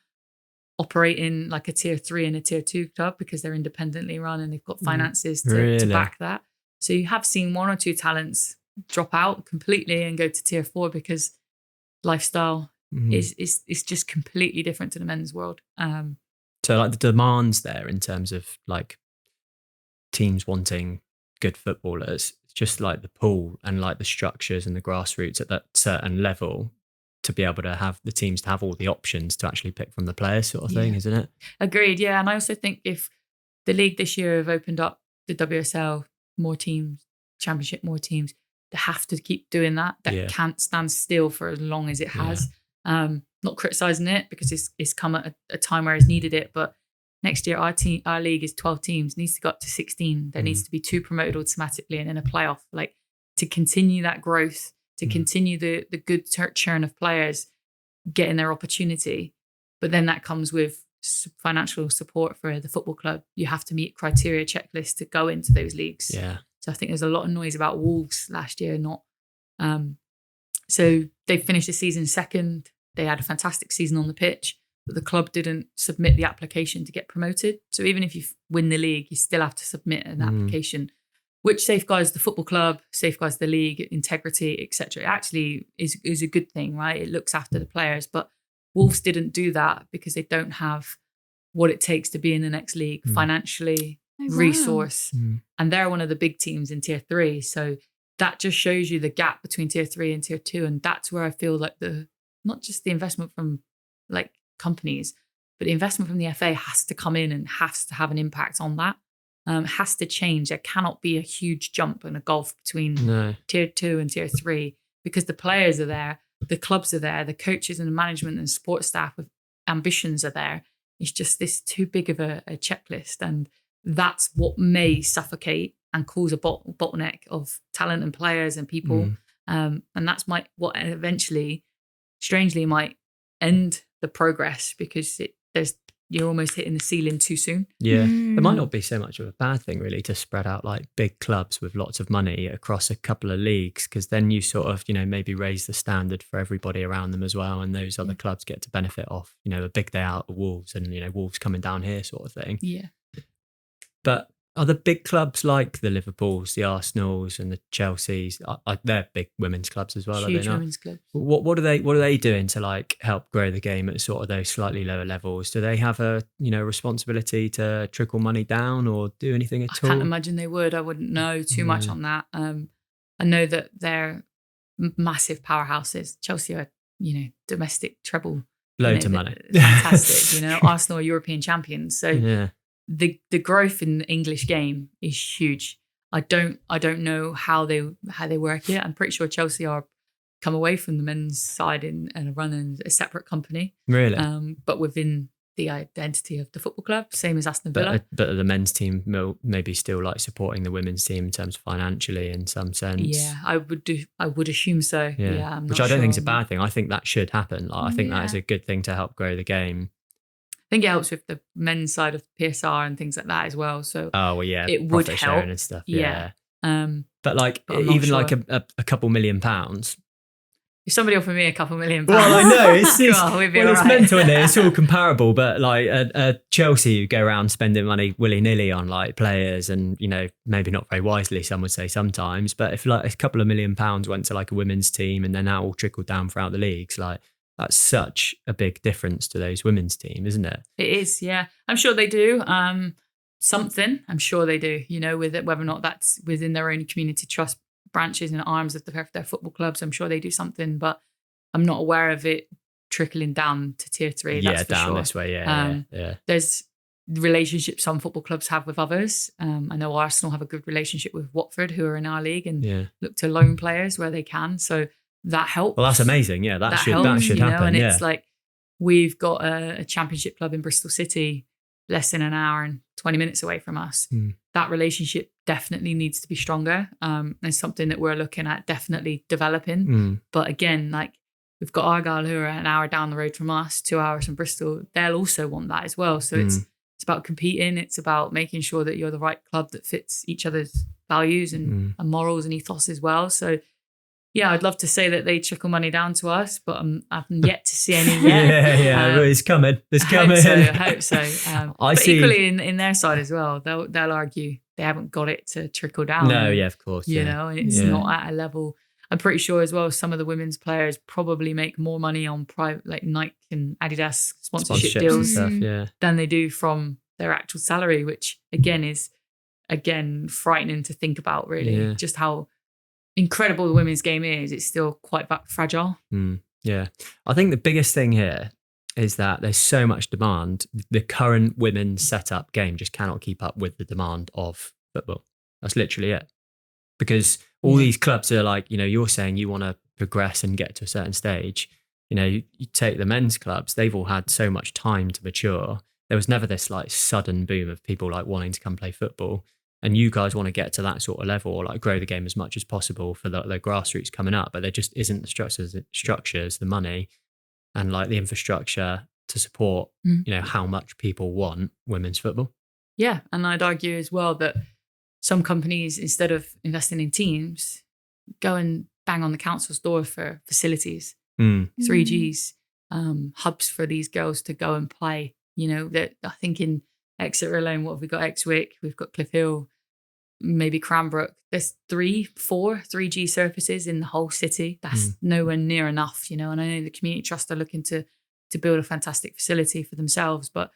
operating like a tier 3 and a tier 2 club because they're independently run and they've got finances to back that. So you have seen 1 or 2 talents drop out completely and go to tier 4 because lifestyle is just completely different to the men's world. So like the demands there in terms of like teams wanting good footballers, it's just like the pool and like the structures and the grassroots at that certain level to be able to have the teams to have all the options to actually pick from the players sort of thing, isn't it? Agreed, yeah. And I also think if the league this year have opened up the WSL, more teams, championship, more teams, they have to keep doing that. That can't stand still for as long as it has. Not criticising it because it's come at a time where it's needed it, but next year our league is 12 teams, needs to go up to 16. There needs to be 2 promoted automatically and then a playoff, like to continue that growth, to continue the good churn of players getting their opportunity. But then that comes with financial support for the football club. You have to meet criteria checklists to go into those leagues. Yeah. So I think there's a lot of noise about Wolves last year, so they finished the season 2nd. They had a fantastic season on the pitch, but the club didn't submit the application to get promoted. So even if you win the league, you still have to submit an application, which safeguards the football club, safeguards the league, integrity, etc. It actually is a good thing, right? It looks after the players. But Wolves didn't do that because they don't have what it takes to be in the next league financially, resource. And they're one of the big teams in tier 3. So that just shows you the gap between tier 3 and tier 2. And that's where I feel like the not just the investment from like companies, but the investment from the FA has to come in and has to have an impact on that. Has to change. There cannot be a huge jump and a gulf between tier 2 and tier 3, because the players are there, the clubs are there, the coaches and the management and support staff with ambitions are there. It's just this too big of a checklist, and that's what may suffocate and cause a bottleneck of talent and players and people. And that's what eventually, strangely, might end the progress, because you're almost hitting the ceiling too soon. Yeah. It might not be so much of a bad thing, really, to spread out like big clubs with lots of money across a couple of leagues, because then you sort of, maybe raise the standard for everybody around them as well. And those other clubs get to benefit off, a big day out of Wolves and, Wolves coming down here sort of thing. Yeah. But are the big clubs like the Liverpools, the Arsenals and the Chelseas, they're big women's clubs as well, Huge are they not? Women's clubs. What are they doing to like help grow the game at sort of those slightly lower levels? Do they have a responsibility to trickle money down or do anything at all? I can't imagine they would. I wouldn't know too much on that. I know that they're massive powerhouses. Chelsea are, domestic treble. Loads of money. Fantastic. Arsenal are European champions. So yeah. The growth in the English game is huge. I don't know how they work it. I'm pretty sure Chelsea are come away from the men's side and are running a separate company. Really? But within the identity of the football club, same as Aston Villa. But the men's team maybe still like supporting the women's team in terms of financially in some sense. Yeah, I would assume so. Yeah, which I don't think is a bad thing. I think that should happen. Like, I think that is a good thing to help grow the game. I think it helps with the men's side of PSR and things like that as well. So it would help and stuff. Yeah. But even sure. like a couple £1 million. If somebody offered me a couple £1 million, well, I know it's it's mental, isn't it? It's all comparable. But like a Chelsea who go around spending money willy nilly on like players, and maybe not very wisely, some would say sometimes. But if like a couple of £1 million went to like a women's team and then that all trickled down throughout the leagues, like. That's such a big difference to those women's team, isn't it? It is, yeah. I'm sure they do. Something, I'm sure they do, with it, whether or not that's within their own community trust branches and arms of their football clubs. I'm sure they do something, but I'm not aware of it trickling down to tier 3. That's for down sure. This way, yeah. There's relationships some football clubs have with others. I know Arsenal have a good relationship with Watford, who are in our league, and look to loan players where they can. So that helps. Well, that's amazing. Yeah, that should happen. And it's like we've got a championship club in Bristol City, less than an hour and 20 minutes away from us. That relationship definitely needs to be stronger. It's something that we're looking at definitely developing. But again, like we've got Argyle, who are an hour down the road from us, 2 hours from Bristol. They'll also want that as well. So it's about competing. It's about making sure that you're the right club that fits each other's values and morals and ethos as well. So yeah, I'd love to say that they trickle money down to us, but I've yet to see any yet. It's coming. It's coming. I hope so. But equally in their side as well, they'll argue they haven't got it to trickle down. No, of course. And it's not at a level. I'm pretty sure as well, some of the women's players probably make more money on private, like Nike and Adidas sponsorship deals and stuff, than they do from their actual salary, which again is frightening to think about, really, just how incredible the women's game is. It's still quite fragile. I think the biggest thing here is that there's so much demand. The current women's setup game just cannot keep up with the demand of football. That's literally it. Because all these clubs are like, you're saying you want to progress and get to a certain stage. You take the men's clubs, they've all had so much time to mature. There was never this like sudden boom of people like wanting to come play football. And you guys want to get to that sort of level, or like grow the game as much as possible for the grassroots coming up, but there just isn't the structures, the money, and like the infrastructure to support, how much people want women's football. Yeah, and I'd argue as well that some companies, instead of investing in teams, go and bang on the council's door for facilities, 3Gs, hubs for these girls to go and play. That I think in Exeter alone, what have we got? Exwick, we've got Cliff Hill, maybe Cranbrook. There's 3-4 3G surfaces in the whole city. That's nowhere near enough, and I know the community trust are looking to build a fantastic facility for themselves, but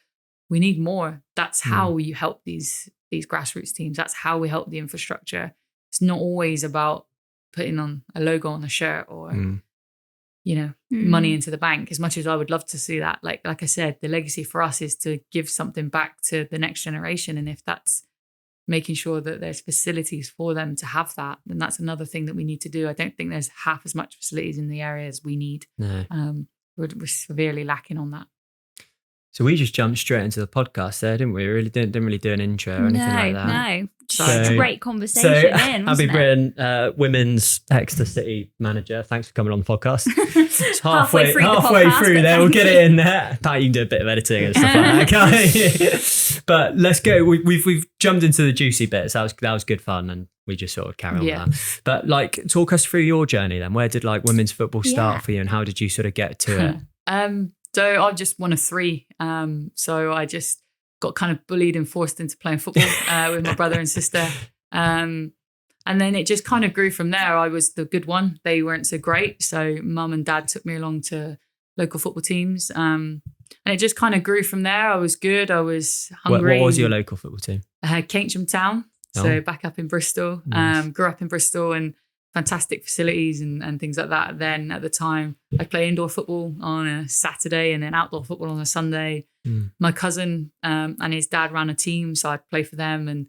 we need more. That's how you help these grassroots teams. That's how we help the infrastructure. It's not always about putting on a logo on a shirt or money into the bank, as much as I would love to see that. Like I said, the legacy for us is to give something back to the next generation. And if that's making sure that there's facilities for them to have that, then that's another thing that we need to do. I don't think there's half as much facilities in the area as we need. No. We're severely lacking on that. So we just jumped straight into the podcast there, didn't we? We really didn't really do an intro or anything like that. No, just straight conversation in, Abbie Britton, women's Exeter City manager. Thanks for coming on the podcast. It's halfway through there. We'll get it in there. Pat, you can do a bit of editing and stuff like that, can't you? But let's go. We've jumped into the juicy bits. That was good fun, and we just sort of carry on with that. But like, talk us through your journey then. Where did like women's football start for you, and how did you sort of get to it? So I'm just one of three. So I just got kind of bullied and forced into playing football with my brother and sister. And then it just kind of grew from there. I was the good one. They weren't so great. So mum and dad took me along to local football teams. And it just kind of grew from there. I was good. I was hungry. What was your local football team? Keynsham Town. So back up in Bristol. Nice. Grew up in Bristol and fantastic facilities and things like that. Then at the time, I play indoor football on a Saturday and then outdoor football on a Sunday. My cousin and his dad ran a team, so I'd play for them. And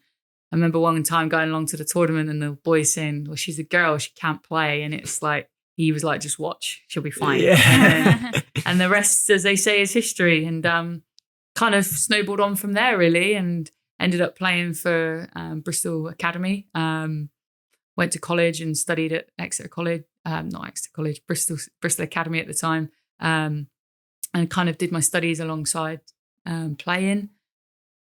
I remember one time going along to the tournament and the boys saying, well, she's a girl, she can't play. And it's like, he was like, just watch, she'll be fine. Yeah. And the rest, as they say, is history. And kind of snowballed on from there, really, and ended up playing for Bristol Academy. Went to college and studied at Exeter College, not Exeter College, Bristol Academy at the time, and kind of did my studies alongside playing.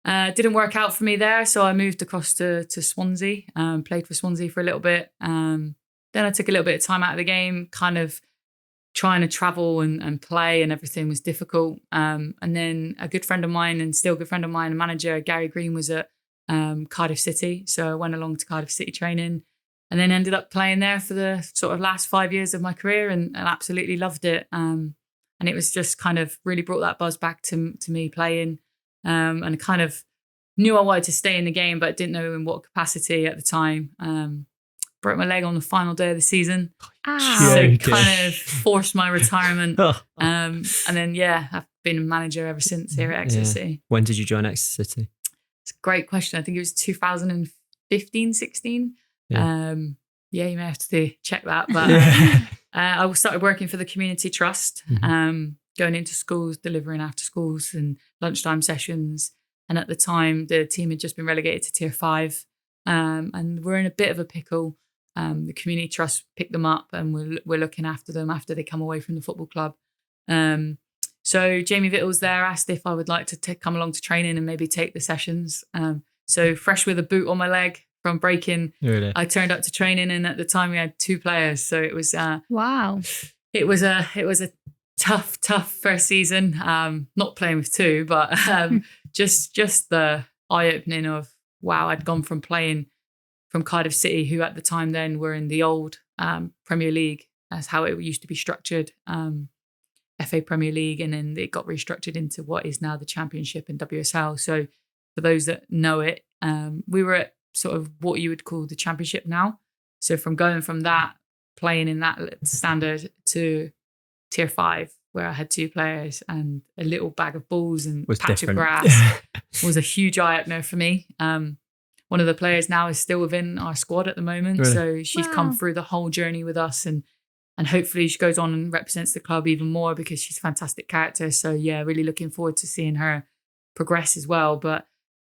Didn't work out for me there, so I moved across to Swansea, played for Swansea for a little bit. Then I took a little bit of time out of the game, kind of trying to travel and play, and everything was difficult. And then a good friend of mine, and still a good friend of mine, manager Gary Green, was at Cardiff City. So I went along to Cardiff City training, and then ended up playing there for the sort of last 5 years of my career, and absolutely loved it. And it was just kind of really brought that buzz back to me playing. And kind of knew I wanted to stay in the game, but didn't know in what capacity at the time. Broke my leg on the final day of the season. So kind of forced my retirement. And then, I've been a manager ever since here at Exeter City. When did you join Exeter City? It's a great question. I think it was 2015, 16. You may have to check that. But I started working for the Community Trust, going into schools, delivering after schools and lunchtime sessions. And at the time, the team had just been relegated to Tier 5. And we're in a bit of a pickle. The Community Trust picked them up, and we're looking after them after they come away from the football club. So Jamie Vittles there asked if I would like to come along to training and maybe take the sessions. So fresh with a boot on my leg from breaking, really? I turned up to training, and at the time we had 2 players. So it was wow. It was a tough first season. Not playing with 2, but just the eye opening of wow, I'd gone from playing from Cardiff City, who at the time then were in the old Premier League, as how it used to be structured, FA Premier League, and then it got restructured into what is now the Championship and WSL. So for those that know it, we were at sort of what you would call the Championship now. So from going from that, playing in that standard, to Tier 5, where I had 2 players and a little bag of balls and patch of grass, was a huge eye-opener for me. One of the players now is still within our squad at the moment. Really? So she's come through the whole journey with us, and hopefully she goes on and represents the club even more, because she's a fantastic character. So really looking forward to seeing her progress as well. But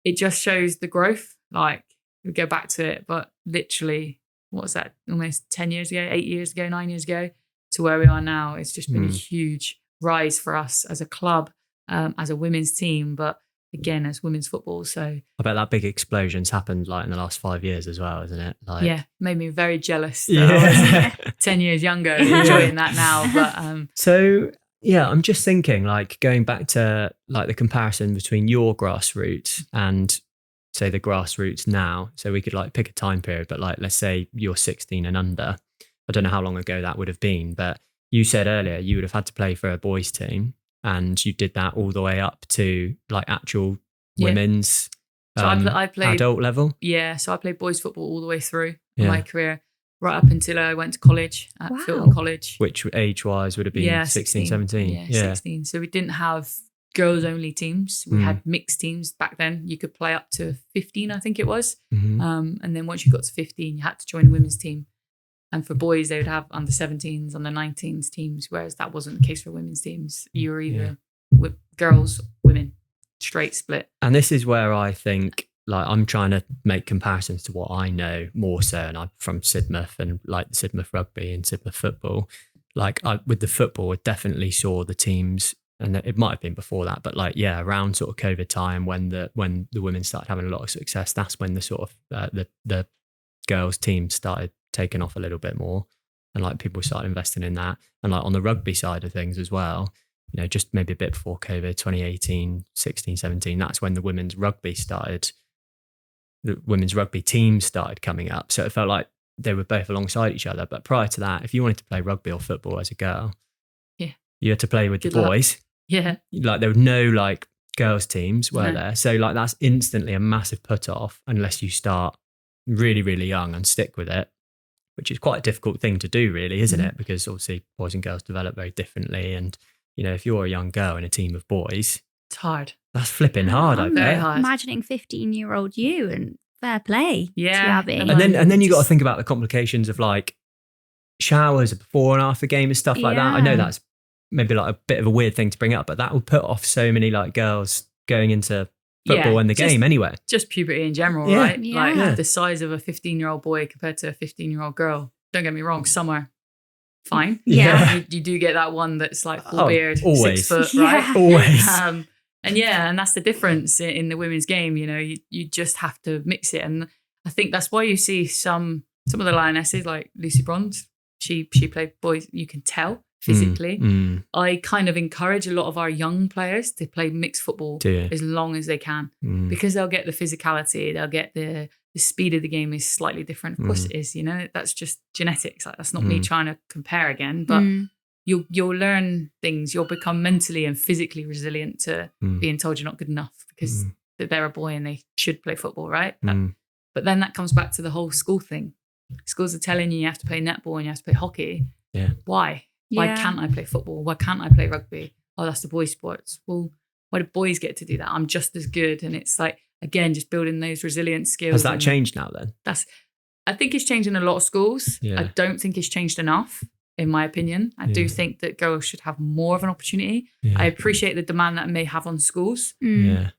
it just shows the growth. Like, we go back to it, but literally, what was that? Almost 10 years ago, 8 years ago, 9 years ago, to where we are now. It's just been a huge rise for us as a club, as a women's team, but again, as women's football. So I bet that big explosion's happened like in the last 5 years as well, isn't it? Like, made me very jealous that I was 10 years younger, enjoying that now. But so I'm just thinking, like, going back to like the comparison between your grassroots and say the grassroots now. So we could like pick a time period, but like, let's say you're 16 and under. I don't know how long ago that would have been, but you said earlier you would have had to play for a boys team, and you did that all the way up to like actual women's I played adult level. Yeah, so I played boys football all the way through my career. right up until I went to college at Filton College. Which age-wise would have been 16, 17? Yeah, 16. So we didn't have girls-only teams. We had mixed teams back then. You could play up to 15, I think it was. And then once you got to 15, you had to join a women's team. And for boys, they would have under 17s, under 19s teams, whereas that wasn't the case for women's teams. You were either girls, women, straight split. And this is where I think, like, I'm trying to make comparisons to what I know more so, and I'm from Sidmouth and like Sidmouth rugby and Sidmouth football. Like with the football, I definitely saw the teams, and it might have been before that, but like, yeah, around sort of COVID time when the women started having a lot of success, that's when the sort of the girls team started taking off a little bit more, and like people started investing in that. And like on the rugby side of things as well, you know, just maybe a bit before COVID, 2018, 16, 17, that's when the women's rugby team started coming up. So it felt like they were both alongside each other. But prior to that, if you wanted to play rugby or football as a girl, you had to play with the boys. Yeah. Like there were no like girls teams were there. So like that's instantly a massive put off unless you start really, really young and stick with it, which is quite a difficult thing to do really, isn't it? Because obviously boys and girls develop very differently. And, you know, if you're a young girl in a team of boys, it's hard. That's flipping hard, I bet. I'm imagining 15-year-old you, and fair play to Abbie. And then you got to think about the complications of like showers before and after game and stuff like that. I know that's maybe like a bit of a weird thing to bring up, but that would put off so many like girls going into football and the game anyway. Just puberty in general, right? Like the size of a 15-year-old boy compared to a 15-year-old girl. Don't get me wrong, some are fine. You do get that one that's like full beard, always. 6 foot, right? Always. And that's the difference in the women's game. You know, you just have to mix it. And I think that's why you see some of the lionesses like Lucy Bronze. She played boys. You can tell physically. I kind of encourage a lot of our young players to play mixed football as long as they can, because they'll get the physicality. They'll get the speed of the game is slightly different. Of course it is. You know, that's just genetics. Like, that's not me trying to compare again, but. You'll learn things. You'll become mentally and physically resilient to being told you're not good enough because they're a boy and they should play football, right? But then that comes back to the whole school thing. Schools are telling you have to play netball and you have to play hockey. Yeah. Why? Yeah. Why can't I play football? Why can't I play rugby? Oh, that's the boys' sports. Well, why do boys get to do that? I'm just as good. And it's like, again, just building those resilient skills. Has that changed now then? I think it's changed in a lot of schools. Yeah. I don't think it's changed enough. In my opinion, I do think that girls should have more of an opportunity. I appreciate the demand that may have on schools. You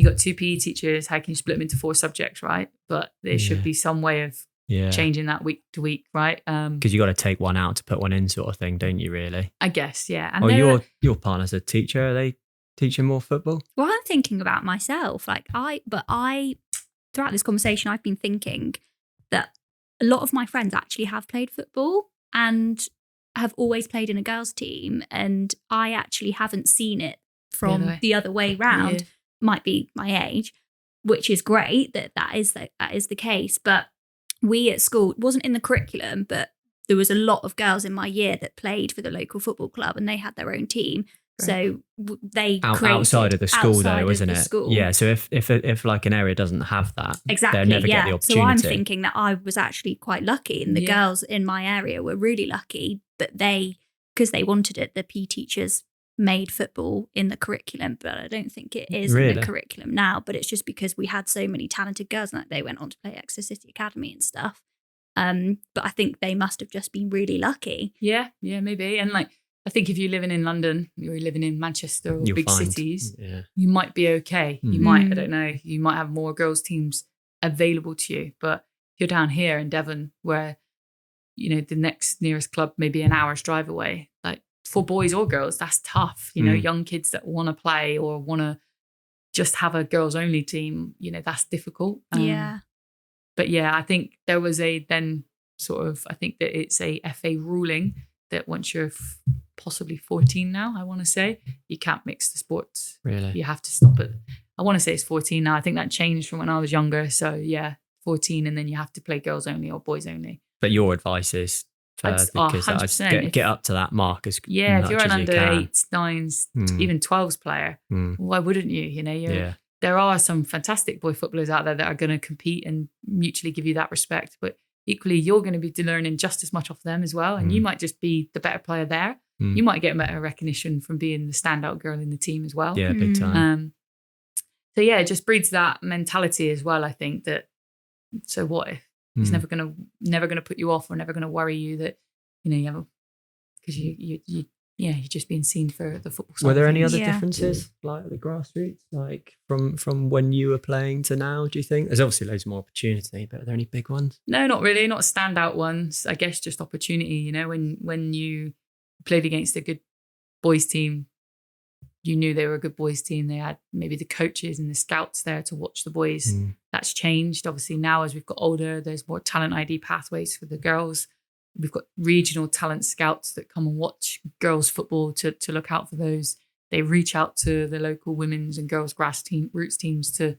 got 2 PE teachers, how can you split them into 4 subjects, right? But there should be some way of changing that week to week, right? Because you got to take one out to put one in, sort of thing, don't you? Really? I guess, yeah. And your partner's a teacher. Are they teaching more football? Well, I'm thinking about myself. Throughout this conversation, I've been thinking that a lot of my friends actually have played football and have always played in a girls' team, and I actually haven't seen it from the other way round. Might be my age, which is great that is the case. But we at school, it wasn't in the curriculum, but there was a lot of girls in my year that played for the local football club, and they had their own team. So they outside of the school, though, isn't it? Yeah. So if like an area doesn't have that, they'll never get the opportunity. So I'm thinking that I was actually quite lucky, and the girls in my area were really lucky. But because they wanted it, the PE teachers made football in the curriculum. But I don't think it is in the curriculum now. But it's just because we had so many talented girls, and they went on to play Exeter City Academy and stuff. But I think they must have just been really lucky. Yeah, maybe. And like, I think if you're living in London, you're living in Manchester or big cities, you might be okay. You might, I don't know, you might have more girls' teams available to you. But if you're down here in Devon, where, you know, the next nearest club may be an hour's drive away, like for boys or girls, that's tough. You know, young kids that want to play or want to just have a girls only team, you know, that's difficult. But yeah, I think there was I think that it's a FA ruling that once you're possibly 14 now, I want to say, you can't mix the sports. Really? You have to stop it. I want to say it's 14 now. I think that changed from when I was younger. So yeah, 14, and then you have to play girls only or boys only. But your advice is because I'd get up to that mark as much if you're an as under you can. 8s, 9s, even 12s player, why wouldn't you? You know, there are some fantastic boy footballers out there that are going to compete and mutually give you that respect. But equally you're going to be learning just as much off them as well. And you might just be the better player there. You might get better recognition from being the standout girl in the team as well. Yeah, big time. So yeah, it just breeds that mentality as well. I think that, so what if it's never gonna put you off or never gonna worry you that, you have because you're just being seen for the football side. Were there any other differences, like at the grassroots, like from when you were playing to now, do you think? There's obviously loads more opportunity, but are there any big ones? No, not really, not standout ones. I guess just opportunity, when you played against a good boys team, you knew they were a good boys team. They had maybe the coaches and the scouts there to watch the boys. That's changed. Obviously now as we've got older, there's more talent ID pathways for the girls. We've got regional talent scouts that come and watch girls football to look out for those. They reach out to the local women's and girls roots teams to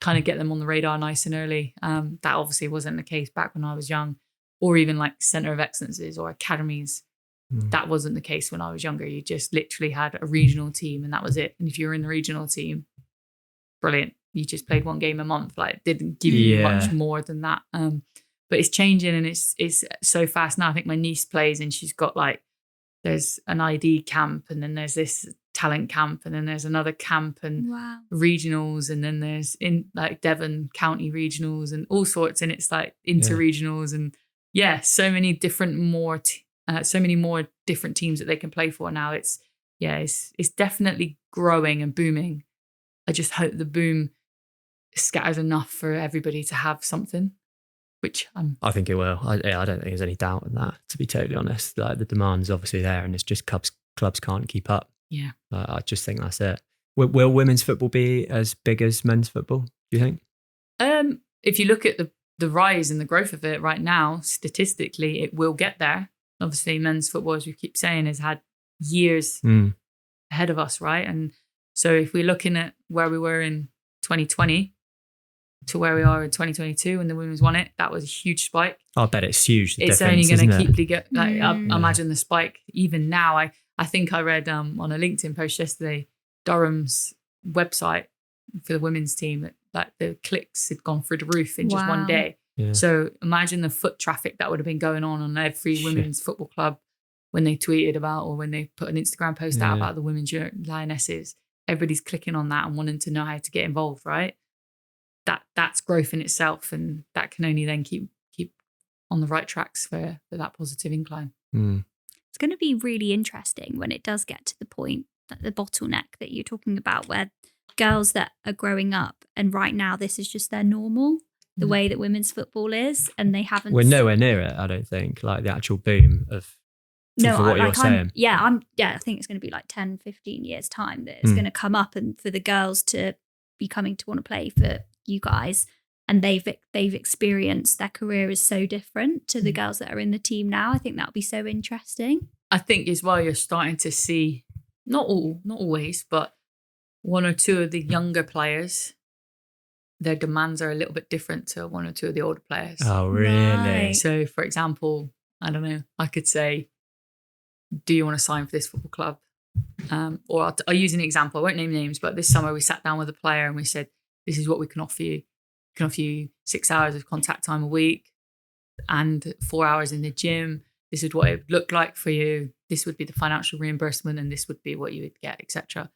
kind of get them on the radar nice and early. That obviously wasn't the case back when I was young, or even like Centre of Excellences or academies. That wasn't the case when I was younger. You just literally had a regional team and that was it. And if you were in the regional team, brilliant. You just played one game a month. Like, it didn't give you much more than that. But it's changing and it's so fast now. I think my niece plays and she's got there's an ID camp and then there's this talent camp and then there's another camp and regionals and then there's in like Devon County regionals and all sorts, and it's like inter-regionals and so many different so many more different teams that they can play for now. It's definitely growing and booming. I just hope the boom scatters enough for everybody to have something, which I think it will. I don't think there's any doubt in that, to be totally honest. Like, the demand's obviously there and it's just clubs can't keep up. Yeah. I just think that's it. Will women's football be as big as men's football, do you think? If you look at the rise and the growth of it right now, statistically, it will get there. Obviously, men's football, as we keep saying, has had years ahead of us, right? And so if we're looking at where we were in 2020 to where we are in 2022 when the women's won it, that was a huge spike. I bet it's huge. It's only going to keep I imagine the spike even now. I think I read on a LinkedIn post yesterday, Durham's website for the women's team, that the clicks had gone through the roof in just one day. Yeah. So imagine the foot traffic that would have been going on every women's football club when they tweeted about or when they put an Instagram post out about the women's Lionesses. Everybody's clicking on that and wanting to know how to get involved, right? That's growth in itself, and that can only then keep on the right tracks for that positive incline. It's going to be really interesting when it does get to the point, that the bottleneck that you're talking about, where girls that are growing up and right now this is just their normal, the way that women's football is, and they haven't. We're nowhere near it, I don't think. Like the actual boom of what you're saying. I think it's going to be like 10, 15 years time that it's going to come up, and for the girls to be coming to want to play for you guys, and they've experienced their career is so different to the girls that are in the team now. I think that'll be so interesting. I think as well, you're starting to see, not always, but one or two of the younger players, their demands are a little bit different to one or two of the older players. Oh, really? Right. So, for example, I don't know, I could say, do you want to sign for this football club? Or I'll use an example. I won't name names, but this summer we sat down with a player and we said, this is what we can offer you. We can offer you 6 hours of contact time a week and 4 hours in the gym. This is what it would look like for you. This would be the financial reimbursement and this would be what you would get, etc.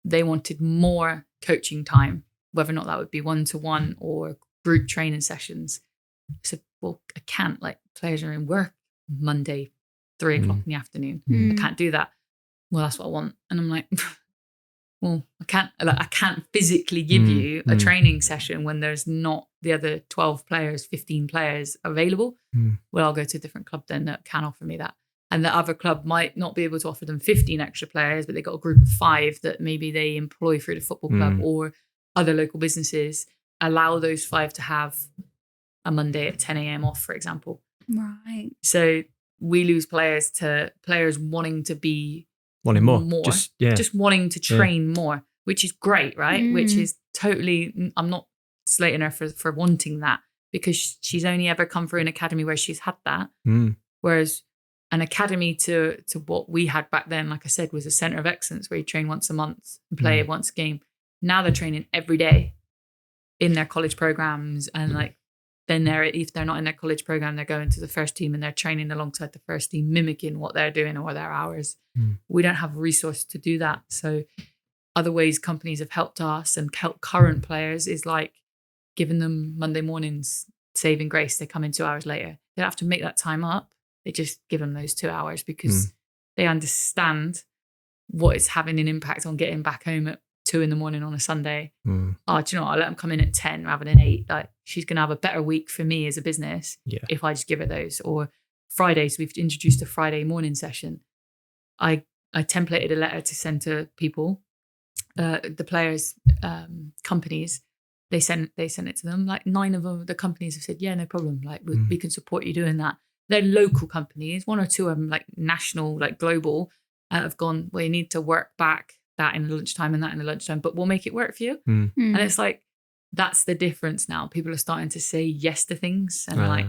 They wanted more coaching time, whether or not that would be one-to-one or group training sessions. I said, well, I can't, like, players are in work Monday, 3 o'clock in the afternoon. I can't do that. Well, that's what I want. And I'm like, well, I can't physically give you a training session when there's not the other 12 players, 15 players available. Well, I'll go to a different club then that can offer me that. And the other club might not be able to offer them 15 extra players, but they've got a group of 5 that maybe they employ through the football club or other local businesses. Allow those 5 to have a Monday at 10 a.m. off, for example. Right. So we lose players to players wanting to be wanting more. Just wanting to train more, which is great, right? Which is totally, I'm not slating her for wanting that, because she's only ever come through an academy where she's had that. Whereas an academy to what we had back then, like I said, was a centre of excellence where you train once a month and play once a game. Now they're training every day in their college programs and like then if they're not in their college program, they're going to the first team and they're training alongside the first team, mimicking what they're doing or their hours. We don't have a resource to do that. So other ways companies have helped us and helped current players is like giving them Monday mornings saving grace. They come in 2 hours later. They don't have to make that time up. They just give them those 2 hours because they understand what it's having an impact on getting back home at 2 a.m. on a Sunday. Do you know what? I let them come in at 10 rather than 8. Like, she's going to have a better week for me as a business if I just give her those. Or Fridays, we've introduced a Friday morning session. I templated a letter to send to people, the players, companies. They sent it to them. Like 9 of them, the companies have said, yeah, no problem. Like we can support you doing that. They're local companies. 1 or 2 of them, like national, like global, have gone, well, you need to work back that in the lunchtime and that in the lunchtime, but we'll make it work for you. And it's like, that's the difference now. People are starting to say yes to things. And like,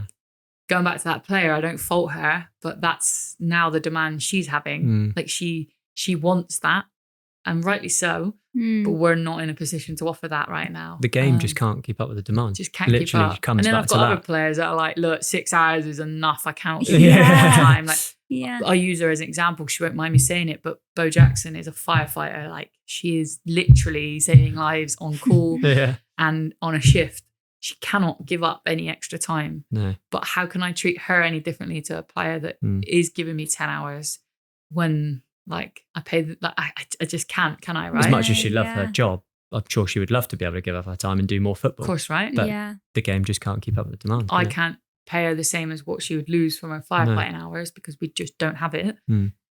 going back to that player, I don't fault her, but that's now the demand she's having. Like she wants that, and rightly so, but we're not in a position to offer that right now. The game just can't keep up with the demand. Just can't Literally keep up. Comes and then back I've got other that. players that are like, look, 6 hours is enough. I cannot do time. Like, I use her as an example. She won't mind me saying it, but Bo Jackson is a firefighter. Like, she is literally saving lives on call and on a shift. She cannot give up any extra time. No. But how can I treat her any differently to a player that is giving me 10 hours when, like, I pay I just can't, can I, right? As much as she loved her job, I'm sure she would love to be able to give up her time and do more football. Of course, right? But the game just can't keep up with the demand. I can't pay her the same as what she would lose from her firefighting hours because we just don't have it.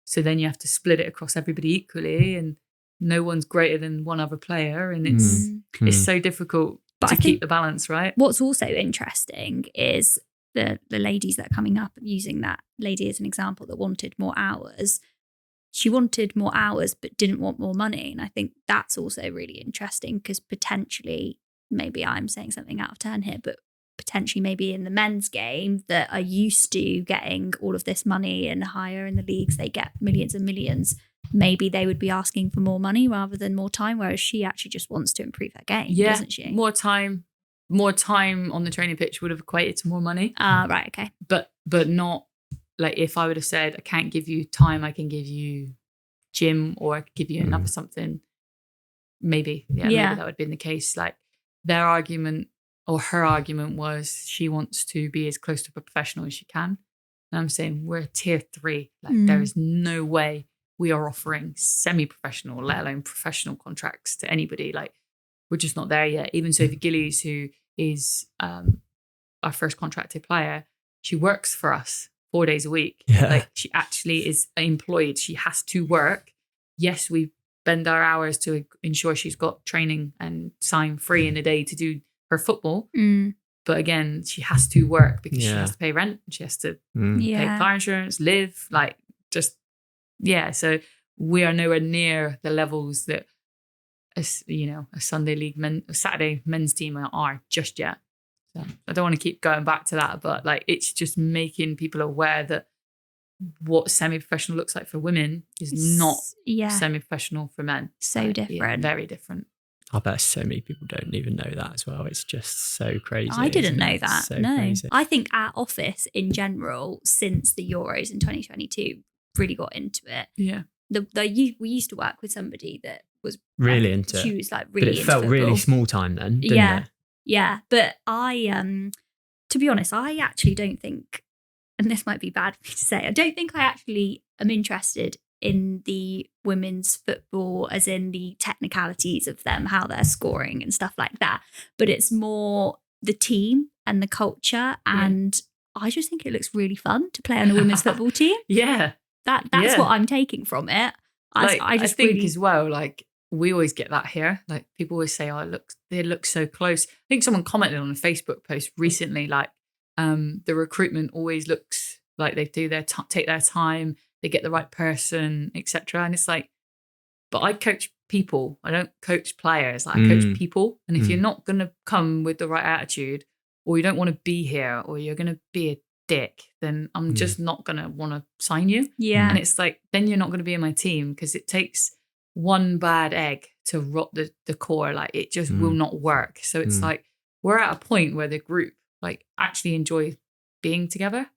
So then you have to split it across everybody equally, and no one's greater than one other player, and it's so difficult to keep the balance, right? What's also interesting is the ladies that are coming up, using that lady as an example that wanted more hours. She wanted more hours but didn't want more money. And I think that's also really interesting because potentially, maybe I'm saying something out of turn here, but potentially maybe in the men's game that are used to getting all of this money and higher in the leagues, they get millions and millions. Maybe they would be asking for more money rather than more time, whereas she actually just wants to improve her game, doesn't she? More time on the training pitch would have equated to more money. Right, okay. But not, like, if I would have said, I can't give you time, I can give you gym, or I could give you another something, maybe that would have been the case. Like, their argument or her argument was she wants to be as close to a professional as she can. And I'm saying we're tier 3. Like, there is no way we are offering semi-professional, let alone professional contracts to anybody. Like, we're just not there yet. Even Sophie Gillies, who is our first contracted player, she works for us 4 days a week. Like, she actually is employed. She has to work. Yes, we bend our hours to ensure she's got training and time free in the day to do her football. But again, she has to work because she has to pay rent. She has to pay car insurance, live, like, just, so we are nowhere near the levels that a Sunday league Saturday men's team are just yet. So I don't want to keep going back to that, but like, it's just making people aware that what semi-professional looks like for women is not semi-professional for men. So different. Very different. I bet so many people don't even know that as well. It's just so crazy. I didn't know that. So no. Crazy. I think our office in general, since the Euros in 2022, really got into it. Yeah. We used to work with somebody that was really into it. She was like really into it felt football. Really small time then, didn't it? Yeah. But I, to be honest, I actually don't think, and this might be bad for me to say, I don't think I actually am interested in the women's football as in the technicalities of them, how they're scoring and stuff like that. But it's more the team and the culture. And I just think it looks really fun to play on a women's football team. That's what I'm taking from it. I think really, as well, like, we always get that here. Like, people always say, oh, they look so close. I think someone commented on a Facebook post recently, like, the recruitment always looks like they do take their time, they get the right person, etc. And it's like, but I coach people. I don't coach players. Like, I coach people. And if you're not going to come with the right attitude, or you don't want to be here, or you're going to be a dick, then I'm just not going to want to sign you. Yeah. And it's like, then you're not going to be in my team, because it takes one bad egg to rot the core. Like, it just will not work. So it's like, we're at a point where the group, like actually enjoy being together.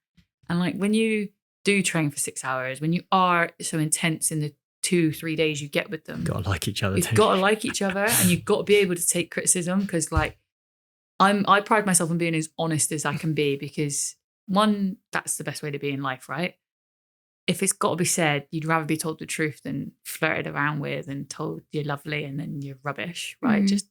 And like when you do train for 6 hours, when you are so intense in the 2-3 days you get with them, you've got to like each other. You've got to like each other, and you've got to be able to take criticism, because like I pride myself on being as honest as I can be, because one, that's the best way to be in life, right? If it's got to be said, you'd rather be told the truth than flirted around with and told you're lovely and then you're rubbish, right? Just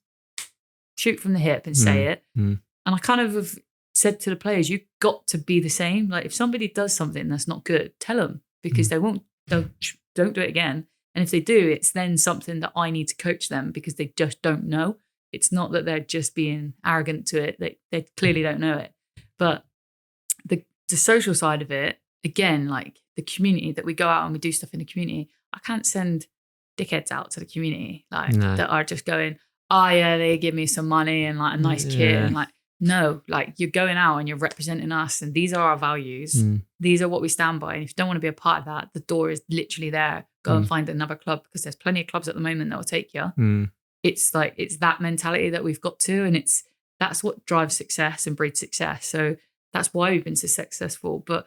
shoot from the hip and say it. And I kind of have said to the players, you've got to be the same. Like if somebody does something that's not good, tell them, because they'll don't do it again. And if they do, it's then something that I need to coach them, because they just don't know. It's not that they're just being arrogant to it. They clearly don't know it. But the social side of it, again, like the community, that we go out and we do stuff in the community. I can't send dickheads out to the community that are just going, oh yeah, they give me some money and like a nice kit, and like, no, like you're going out and you're representing us, and these are our values. These are what we stand by. And if you don't want to be a part of that, the door is literally there. Go and find another club, because there's plenty of clubs at the moment that will take you. It's like, it's that mentality that we've got to, and that's what drives success and breeds success. So that's why we've been so successful, but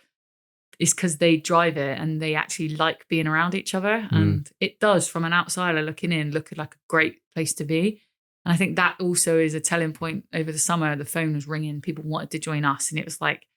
it's because they drive it and they actually like being around each other. And it does, from an outsider looking in, look like a great place to be. And I think that also is a telling point. Over the summer, the phone was ringing. People wanted to join us. And it was like,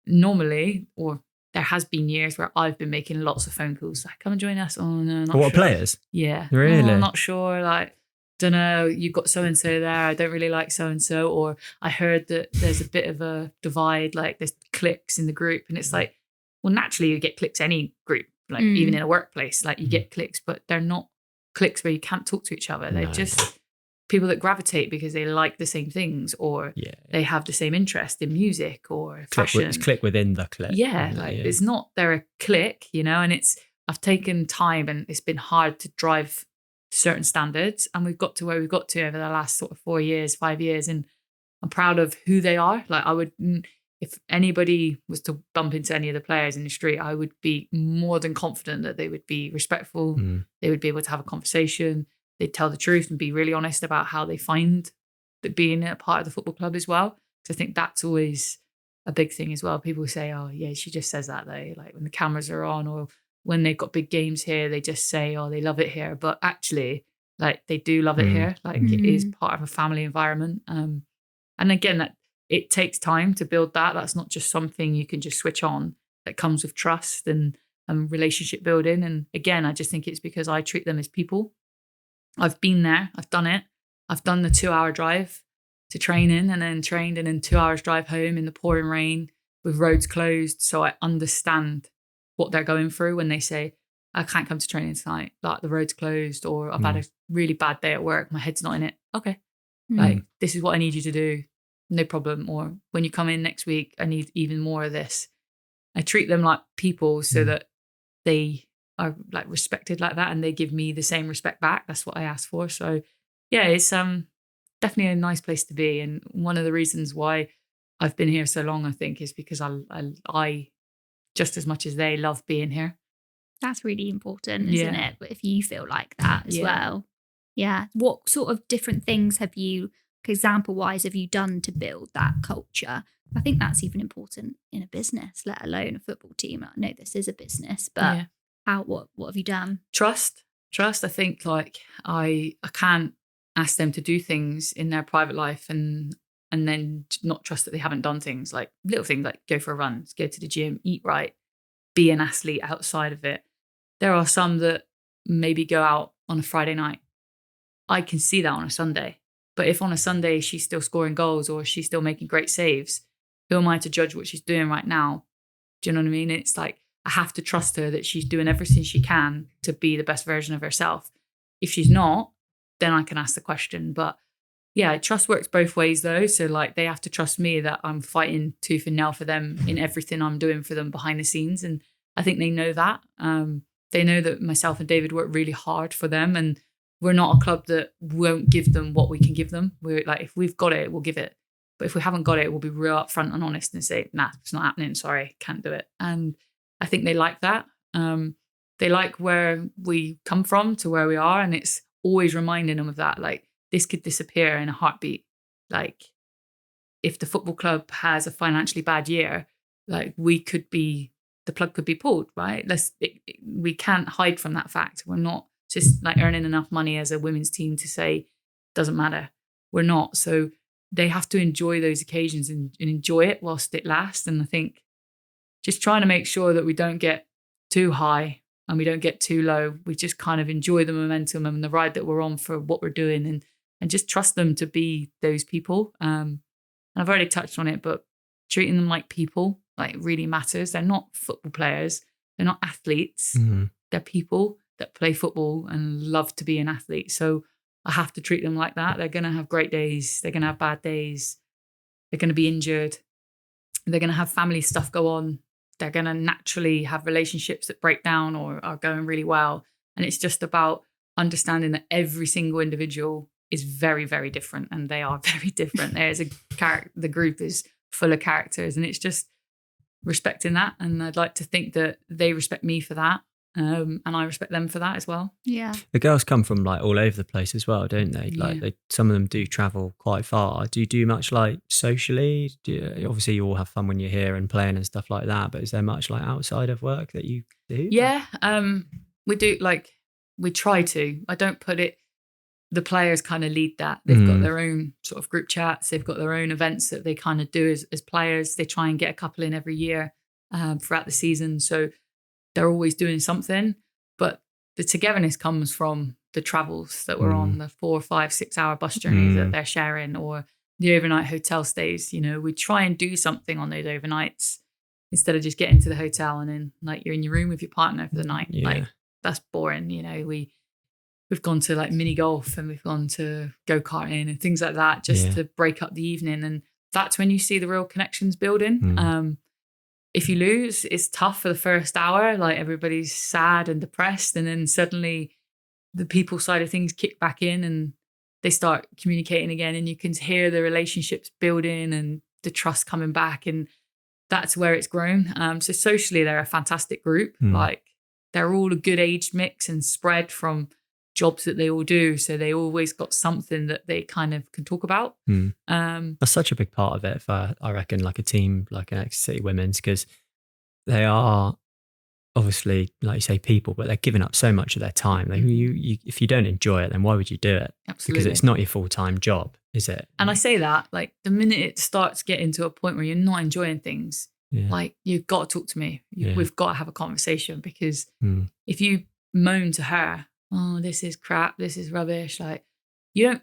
normally, or there has been years where I've been making lots of phone calls. Like, come and join us. Oh, no, not what, sure. Players? Yeah. Really? Oh, I'm not sure. Like, don't know. You've got so-and-so there. I don't really like so-and-so. Or I heard that there's a bit of a divide. Like, there's cliques in the group. And it's like, well, naturally, you get cliques any group. Like, even in a workplace, like you get cliques. But they're not cliques where you can't talk to each other. They're just people that gravitate because they like the same things, or they have the same interest in music or fashion. It's click within the clique. It's not, they're a clique, and I've taken time, and it's been hard to drive certain standards, and we've got to where we've got to over the last sort of 4 years, 5 years, and I'm proud of who they are. Like, I would, if anybody was to bump into any of the players in the street, I would be more than confident that they would be respectful. They would be able to have a conversation. They'd tell the truth and be really honest about how they find that being a part of the football club as well. So I think that's always a big thing as well. People say, oh yeah, she just says that though. Like when the cameras are on, or when they've got big games here, they just say, oh, they love it here. But actually, like, they do love it here. Like it is part of a family environment. And again, that it takes time to build that. That's not just something you can just switch on. That comes with trust and relationship building. And again, I just think it's because I treat them as people. I've been there. I've done it. I've done the 2-hour drive to training, and then trained, and then 2 hours drive home in the pouring rain with roads closed. So I understand what they're going through when they say, I can't come to training tonight. Like, the road's closed, or I've had a really bad day at work. My head's not in it. Okay. Like, this is what I need you to do. No problem. Or when you come in next week, I need even more of this. I treat them like people so that they are like respected like that, and they give me the same respect back. That's what I ask for. So yeah, it's definitely a nice place to be. And one of the reasons why I've been here so long, I think, is because I just as much as they love being here. That's really important, isn't it? But if you feel like that as well. Yeah. What sort of different things have you, example wise, have you done to build that culture? I think that's even important in a business, let alone a football team. I know this is a business, but what have you done? Trust. I think, like, I can't ask them to do things in their private life and then not trust that they haven't done things, like little things like go for a run, go to the gym, eat right, be an athlete outside of it. There are some that maybe go out on a Friday night. I can see that on a Sunday. But if on a Sunday she's still scoring goals or she's still making great saves, who am I to judge what she's doing right now? Do you know what I mean? It's like, I have to trust her that she's doing everything she can to be the best version of herself. If she's not, then I can ask the question. But yeah, trust works both ways though. So like, they have to trust me that I'm fighting tooth and nail for them in everything I'm doing for them behind the scenes. And I think they know that. They know that myself and David work really hard for them, and we're not a club that won't give them what we can give them. We're like, if we've got it, we'll give it. But if we haven't got it, we'll be real upfront and honest and say, nah, it's not happening. Sorry, can't do it. And I think they like that. They like where we come from to where we are. And it's always reminding them of that. Like, this could disappear in a heartbeat. Like, if the football club has a financially bad year, like the plug could be pulled, right? We can't hide from that fact. We're not just like earning enough money as a women's team to say, doesn't matter. We're not. So they have to enjoy those occasions and enjoy it whilst it lasts. And I think just trying to make sure that we don't get too high and we don't get too low. We just kind of enjoy the momentum and the ride that we're on for what we're doing, and just trust them to be those people. And I've already touched on it, but treating them like people, like, really matters. They're not football players. They're not athletes. Mm-hmm. They're people that play football and love to be an athlete. So I have to treat them like that. They're going to have great days. They're going to have bad days. They're going to be injured. They're going to have family stuff go on. They're going to naturally have relationships that break down or are going really well. And it's just about understanding that every single individual is very, very different, and they are very different. There's the group is full of characters, and it's just respecting that. And I'd like to think that they respect me for that. And I respect them for that as well. Yeah. The girls come from like all over the place as well, don't they? Like some of them do travel quite far. Do you do much like socially? Obviously you all have fun when you're here and playing and stuff like that, but is there much like outside of work that you do? Yeah. We do, like, we try to. I don't put it, the players kind of lead that. They've got their own sort of group chats. They've got their own events that they kind of do as players. They try and get a couple in every year throughout the season. So they're always doing something, but the togetherness comes from the travels that we're on, the 4, 5, 6 hour bus journeys that they're sharing, or the overnight hotel stays. You know, we try and do something on those overnights instead of just getting to the hotel and then like you're in your room with your partner for the night. Yeah. Like, that's boring. You know, we've gone to like mini golf and we've gone to go-karting and things like that just to break up the evening. And that's when you see the real connections building. If you lose, it's tough for the first hour. Like, everybody's sad and depressed. And then suddenly the people side of things kick back in and they start communicating again. And you can hear the relationships building and the trust coming back. And that's where it's grown. So socially, they're a fantastic group. Like, they're all a good age mix and spread from jobs that they all do. So they always got something that they kind of can talk about. That's such a big part of it for, I reckon, like a team like an Exeter City Women's, because they are obviously, like you say, people, but they're giving up so much of their time. Like, if you don't enjoy it, then why would you do it? Absolutely. Because it's not your full-time job, is it? And I say that, like, the minute it starts getting to a point where you're not enjoying things, like, you've got to talk to me. We've got to have a conversation, because if you moan to her, oh, this is crap, this is rubbish, like, you don't,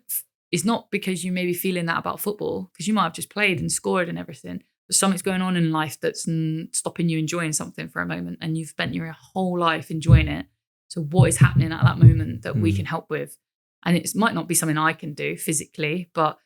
it's not because you may be feeling that about football, because you might have just played and scored and everything, but something's going on in life that's stopping you enjoying something for a moment, and you've spent your whole life enjoying it. So what is happening at that moment that we can help with? And it might not be something I can do physically, but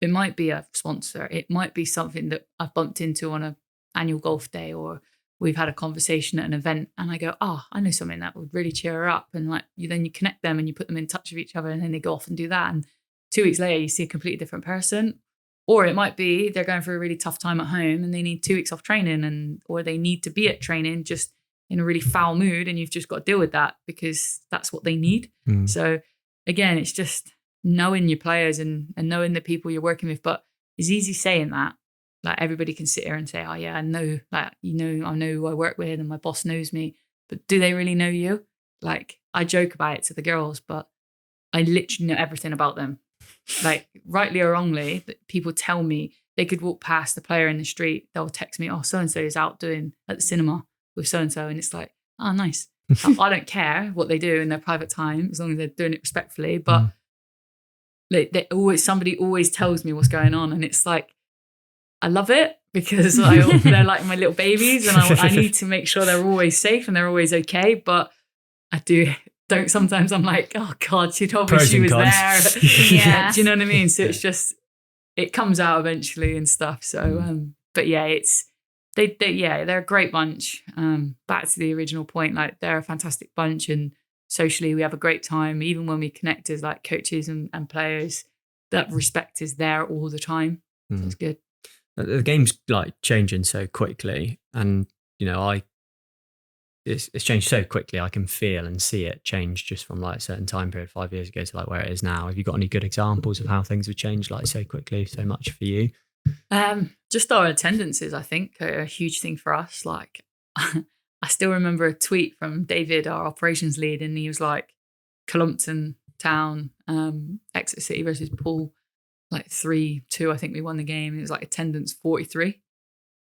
it might be a sponsor. It might be something that I've bumped into on an annual golf day, or we've had a conversation at an event and I go, oh, I know something that would really cheer her up. And like, then you connect them and you put them in touch with each other, and then they go off and do that. And 2 weeks later, you see a completely different person. Or it might be they're going through a really tough time at home and they need 2 weeks off training, or they need to be at training just in a really foul mood, and you've just got to deal with that because that's what they need. So again, it's just knowing your players and knowing the people you're working with. But it's easy saying that. Like, everybody can sit here and say, oh yeah, I know, like, you know, I know who I work with and my boss knows me, but do they really know you? Like, I joke about it to the girls, but I literally know everything about them. Like, rightly or wrongly, people tell me, they could walk past the player in the street, they'll text me, oh, so-and-so is out doing at the cinema with so-and-so. And it's like, oh, nice. I don't care what they do in their private time, as long as they're doing it respectfully. But somebody always tells me what's going on. And it's like, I love it, because they're like my little babies, and I need to make sure they're always safe and they're always okay. But I don't sometimes I'm like, oh God, she told me she was there. Yeah. Do you know what I mean? So it's just, it comes out eventually and stuff. So, but yeah, they're a great bunch. Back to the original point, like, they're a fantastic bunch, and socially we have a great time. Even when we connect as like coaches and players, that respect is there all the time. So it's good. The game's like changing so quickly, and you know, it's changed so quickly. I can feel and see it change just from like a certain time period 5 years ago to like where it is now. Have you got any good examples of how things have changed like so quickly, so much for you? Just our attendances, I think, are a huge thing for us. Like, I still remember a tweet from David, our operations lead, and he was like, Columpton Town, Exeter City versus Poole, like 3-2, I think we won the game. It was like attendance 43.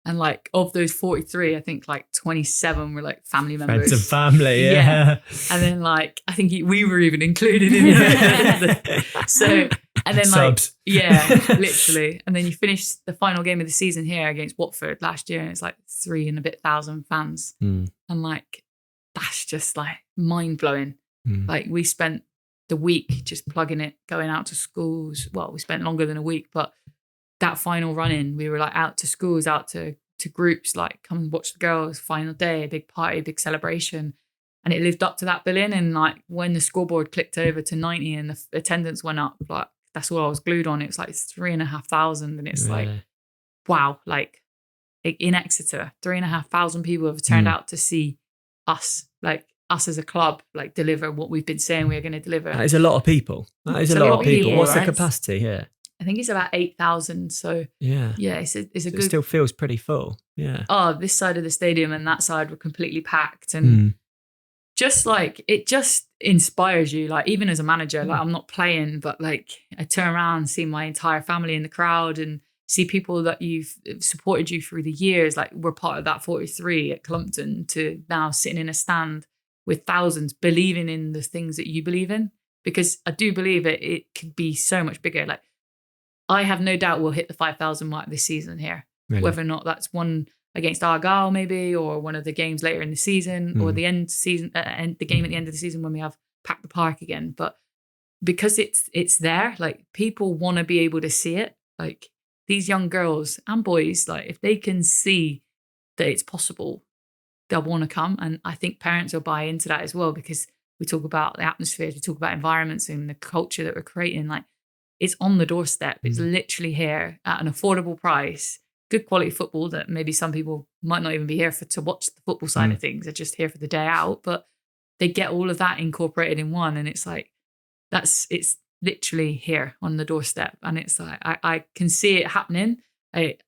And like of those 43, I think like 27 were like family members. Friends and family, yeah. And then like, I think we were even included in it. So, and then Subs. like, yeah, literally. And then you finish the final game of the season here against Watford last year, and it's like 3,000 and a bit fans. And like, that's just like mind blowing. Like we spent the week just plugging it, going out to schools. Well, we spent longer than a week, but that final run in, we were like out to schools, out to groups, like come and watch the girls, final day, a big party, big celebration. And it lived up to that billing. And like when the scoreboard clicked over to 90 and the attendance went up, like that's all I was glued on. It was like 3,500. And it's like, wow, like in Exeter, 3,500 people have turned out to see us, like us as a club, like deliver what we've been saying we're going to deliver. That is a lot of people. That is a lot of people. What's right? The capacity here? I think it's about 8,000. So yeah, it's a good. It still feels pretty full. Yeah. Oh, this side of the stadium and that side were completely packed, and just like it just inspires you. Like even as a manager, like I'm not playing, but like I turn around and see my entire family in the crowd and see people that you've supported you through the years. Like we're part of that 43 at Columpton to now sitting in a stand with thousands believing in the things that you believe in, because I do believe it could be so much bigger. Like I have no doubt we'll hit the 5,000 mark this season here. Really? Whether or not that's one against Argyle maybe, or one of the games later in the season, or the end season, and the game at the end of the season when we have packed the park again. But because it's there, like people want to be able to see it. Like these young girls and boys, like if they can see that it's possible, they'll want to come. And I think parents will buy into that as well, because we talk about the atmospheres, we talk about environments and the culture that we're creating. Like it's on the doorstep. It's literally here at an affordable price, good quality football that maybe some people might not even be here to watch the football side of things. They're just here for the day out, but they get all of that incorporated in one. And it's like, it's literally here on the doorstep. And it's like, I can see it happening.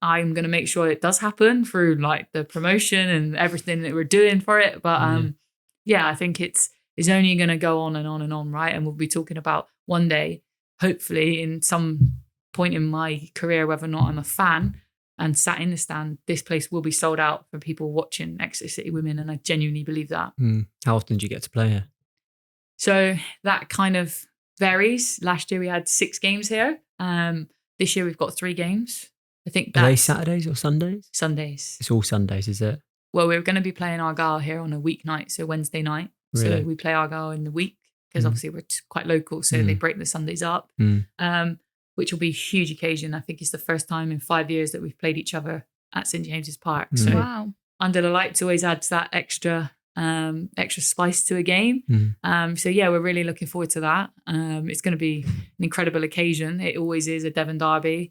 I'm going to make sure it does happen through like the promotion and everything that we're doing for it. But I think it's only going to go on and on and on, right? And we'll be talking about one day, hopefully in some point in my career, whether or not I'm a fan and sat in the stand, this place will be sold out for people watching Exeter City Women. And I genuinely believe that. How often do you get to play here? So that kind of varies. Last year we had 6 games here. This year we've got 3 games. I think Are they Saturdays or Sundays? Sundays. It's all Sundays, is it? Well, we're going to be playing Argyle here on a weeknight, so Wednesday night. Really? So we play Argyle in the week, because obviously we're quite local, so they break the Sundays up, which will be a huge occasion. I think it's the first time in 5 years that we've played each other at St James's Park. So wow. Under the Lights always adds that extra spice to a game. So yeah, we're really looking forward to that. It's going to be an incredible occasion. It always is a Devon derby.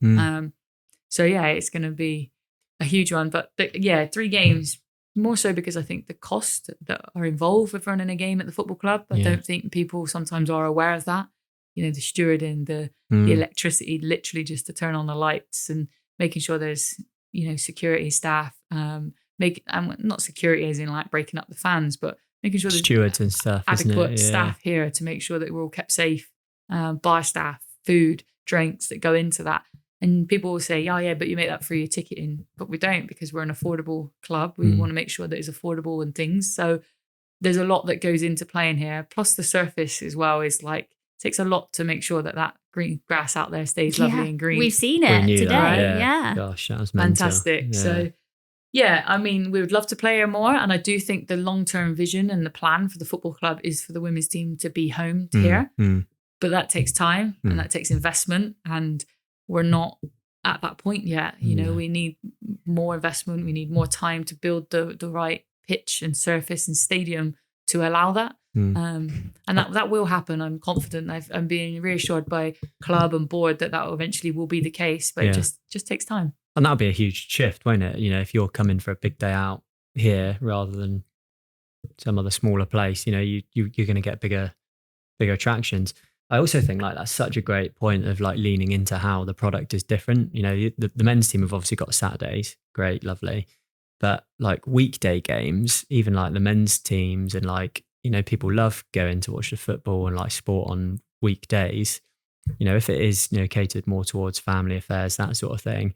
So yeah, it's going to be a huge one. But 3 games, more so because I think the cost that are involved with running a game at the football club, I don't think people sometimes are aware of that. You know, the stewarding, the electricity, literally just to turn on the lights, and making sure there's, you know, security staff, not security as in like breaking up the fans, but making sure there's stewards and stuff, adequate staff here to make sure that we're all kept safe, bar staff, food, drinks that go into that. And people will say, yeah, but you make that through your ticketing. But we don't, because we're an affordable club. We want to make sure that it's affordable and things. So there's a lot that goes into playing here. Plus the surface as well is like, takes a lot to make sure that green grass out there stays lovely and green. We've seen it today. That, yeah. Gosh, that was mental. Fantastic. Yeah. So yeah, I mean, we would love to play here more. And I do think the long-term vision and the plan for the football club is for the women's team to be home here. But that takes time and that takes investment. And we're not at that point yet. You know, we need more investment. We need more time to build the right pitch and surface and stadium to allow that. And that will happen. I'm confident. I'm being reassured by club and board that eventually will be the case, but it just takes time. And that'll be a huge shift, won't it? You know, if you're coming for a big day out here rather than some other smaller place, you know, you're going to get bigger attractions. I also think like that's such a great point of like leaning into how the product is different. You know, the men's team have obviously got Saturdays, great, lovely, but like weekday games, even like the men's teams and like, you know, people love going to watch the football and like sport on weekdays. You know, if it is, you know, catered more towards family affairs, that sort of thing,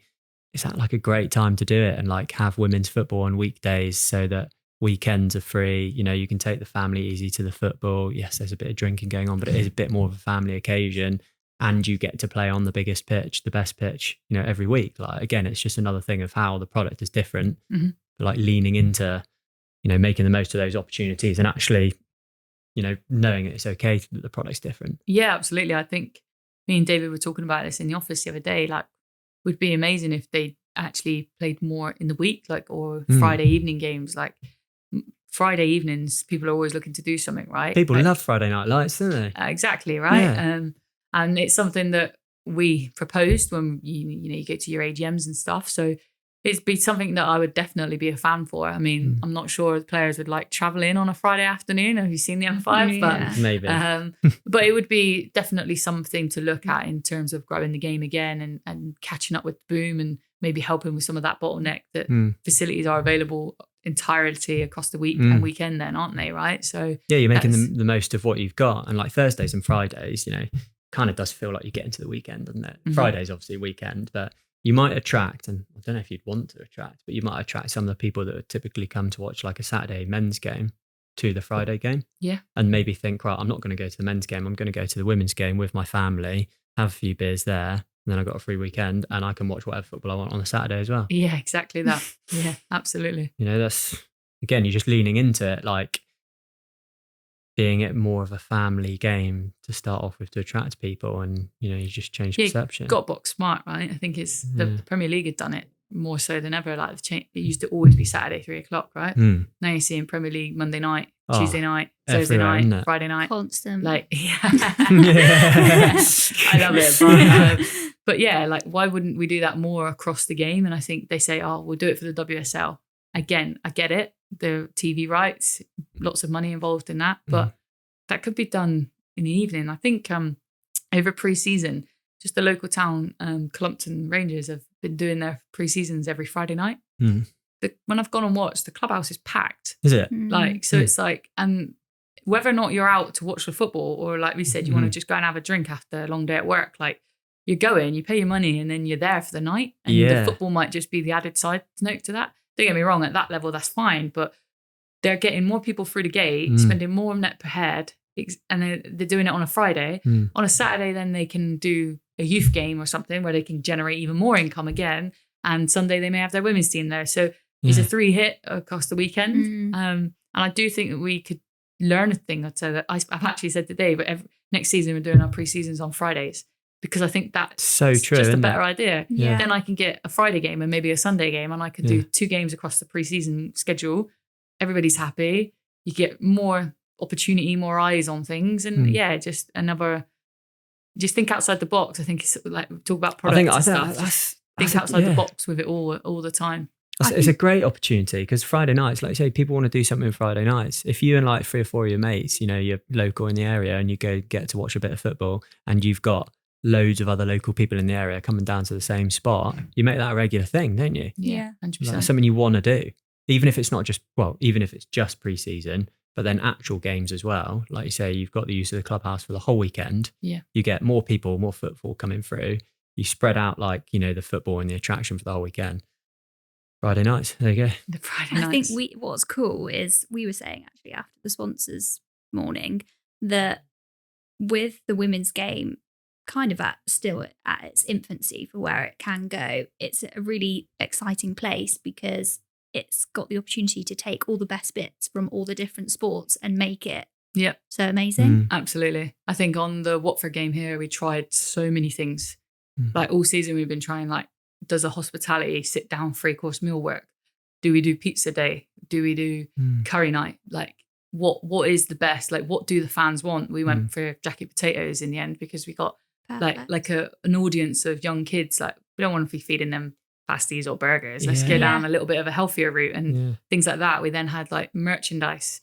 is that like a great time to do it and like have women's football on weekdays so that weekends are free. You know, you can take the family easy to the football. Yes, there's a bit of drinking going on, but it is a bit more of a family occasion, and you get to play on the biggest pitch, the best pitch, you know, every week. Like, again, it's just another thing of how the product is different, but like leaning into, you know, making the most of those opportunities and actually, you know, knowing it's okay that the product's different. Yeah, absolutely. I think me and David were talking about this in the office the other day. Like, it would be amazing if they actually played more in the week, like, or Friday evening games. Like, Friday evenings, people are always looking to do something, right? People love Friday night lights, don't they? Exactly, right? Yeah. And it's something that we proposed when you get to your AGMs and stuff. So it'd be something that I would definitely be a fan for. I mean, I'm not sure the players would like travel in on a Friday afternoon. Have you seen the M5? Yeah. But maybe. But it would be definitely something to look at in terms of growing the game again and catching up with Boom and maybe helping with some of that bottleneck that facilities are available entirely across the week and weekend then, aren't they? Right. So yeah, you're making the most of what you've got. And like Thursdays and Fridays, you know, kind of does feel like you get into the weekend, doesn't it? Friday's obviously a weekend, but you might attract, and I don't know if you'd want to attract, but you might attract some of the people that would typically come to watch like a Saturday men's game to the Friday game. Yeah. And maybe think, right, I'm not going to go to the men's game. I'm going to go to the women's game with my family, have a few beers there, and then I've got a free weekend and I can watch whatever football I want on a Saturday as well. Yeah, exactly that. Yeah, absolutely. You know, that's, again, you're just leaning into it, like being it more of a family game to start off with to attract people, and you know, you just change perception. Got box smart, right? I think it's the Premier League had done it more so than ever. Like it used to always be Saturday 3:00, right? Now you're seeing Premier League Monday night, Tuesday night, Thursday night, Friday night, constant. Like I love it. But yeah, like why wouldn't we do that more across the game? And I think they say, oh, we'll do it for the WSL. Again, I get it. The TV rights, lots of money involved in that, but that could be done in the evening. I think over pre-season, just the local town, Clumpton Rangers have been doing their pre-seasons every Friday night. When I've gone and watched, the clubhouse is packed. Is it? Like, so it's like, and whether or not you're out to watch the football, or like we said, you want to just go and have a drink after a long day at work, like you're going, you pay your money and then you're there for the night. And the football might just be the added side note to that. Don't get me wrong, at that level, that's fine, but they're getting more people through the gate, spending more net per head, and they're doing it on a Friday. On a Saturday, then they can do a youth game or something where they can generate even more income again. And Sunday, they may have their women's team there. So it's a 3-hit across the weekend. And I do think that we could learn a thing or two that I've actually said today, but next season, we're doing our pre-seasons on Fridays. Because I think that's so true, just a better idea. Yeah. Then I can get a Friday game and maybe a Sunday game, and I could do 2 games across the pre-season schedule. Everybody's happy. You get more opportunity, more eyes on things, and just think outside the box. I think it's like talk about products and stuff. Think outside the box with it all the time. It's a great opportunity because Friday nights, like you say, people want to do something Friday nights. If you and like 3 or 4 of your mates, you know, you're local in the area and you get to watch a bit of football, and you've got loads of other local people in the area coming down to the same spot, you make that a regular thing, don't you? Yeah, 100%. Like something you want to do, even if it's not just, even if it's just pre-season, but then actual games as well. Like you say, you've got the use of the clubhouse for the whole weekend. Yeah. You get more people, more football coming through. You spread out like, you know, the football and the attraction for the whole weekend. Friday nights, there you go. The Friday nights. I think what's cool is we were saying actually after the sponsors morning that with the women's game, kind of still at its infancy for where it can go, it's a really exciting place because it's got the opportunity to take all the best bits from all the different sports and make it so amazing. Absolutely. I think on the Watford game here, we tried so many things. Like all season we've been trying, like, does a hospitality sit down 3-course meal work? Do we do pizza day? Do we do curry night? Like what is the best? Like what do the fans want? We went for jacket potatoes in the end because we got like an audience of young kids. Like we don't want to be feeding them pasties or burgers. Let's go down a little bit of a healthier route and things like that. We then had like merchandise,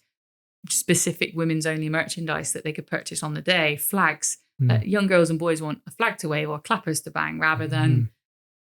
specific women's only merchandise that they could purchase on the day, flags. young girls and boys want a flag to wave or clappers to bang rather than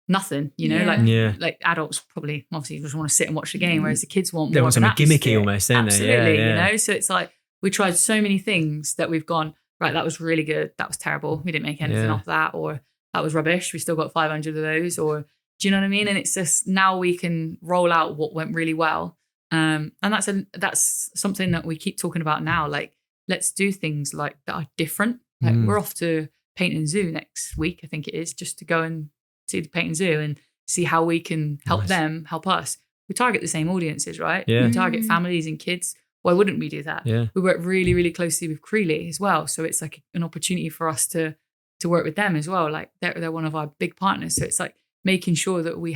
nothing, like adults probably obviously just want to sit and watch the game, whereas the kids want they more want something gimmicky almost, don't absolutely, they? So it's like we tried so many things that we've gone, right, that was really good, that was terrible, we didn't make anything off that, or that was rubbish, we still got 500 of those, or do you know what I mean? And it's just now we can roll out what went really well, and that's something that we keep talking about now, like let's do things like that are different. Like we're off to Painting Zoo next week, I think it is, just to go and see the Painting Zoo and see how we can help them help us. We target the same audiences, right? Yeah. We target families and kids. Why wouldn't we do that? Yeah. We work really, really closely with Creeley as well. So it's like an opportunity for us to work with them as well. Like they're one of our big partners. So it's like making sure that we're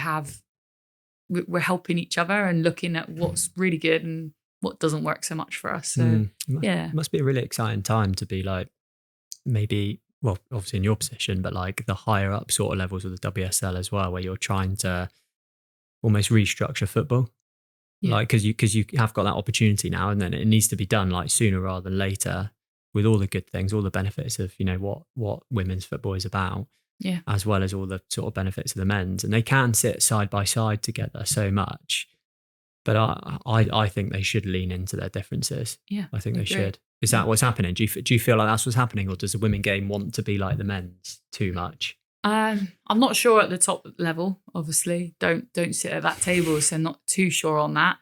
helping each other and looking at what's really good and what doesn't work so much for us. So it must be a really exciting time to be like, maybe, well, obviously in your position, but like the higher up sort of levels of the WSL as well, where you're trying to almost restructure football. Like, because you have got that opportunity now, and then it needs to be done like sooner rather than later, with all the good things, all the benefits of, what women's football is about, as well as all the sort of benefits of the men's, and they can sit side by side together so much. But I think they should lean into their differences. Yeah, I think they should. Is that what's happening? Do you feel like that's what's happening, or does the women game want to be like the men's too much? I'm not sure at the top level. Obviously, don't sit at that table, so not too sure on that.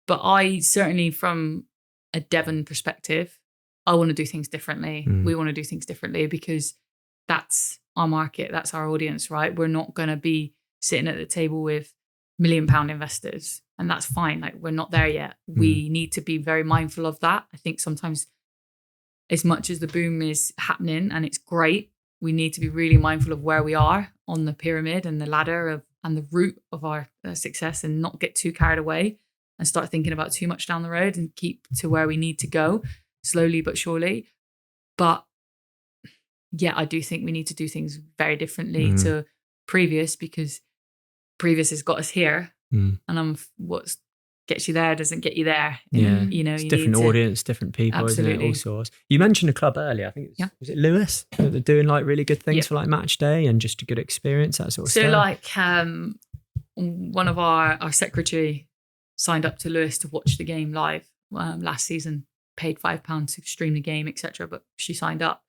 But I certainly, from a Devon perspective, I want to do things differently. We want to do things differently because that's our market, that's our audience, right? We're not going to be sitting at the table with £1 million investors, and that's fine. Like, we're not there yet. We need to be very mindful of that. I think sometimes, as much as the boom is happening and it's great, we need to be really mindful of where we are on the pyramid and the ladder and the route of our success, and not get too carried away and start thinking about too much down the road, and keep to where we need to go slowly but surely. But yeah, I do think we need to do things very differently to previous, because previous has got us here, and what gets you there doesn't get you there. And, it's you different audience, different people, absolutely. Isn't it? All sorts. You mentioned a club earlier. I think was it Lewis? They're doing like really good things for like match day and just a good experience, that sort of stuff. So like one of our secretary signed up to Lewis to watch the game live last season. Paid £5 to stream the game, etc. But she signed up.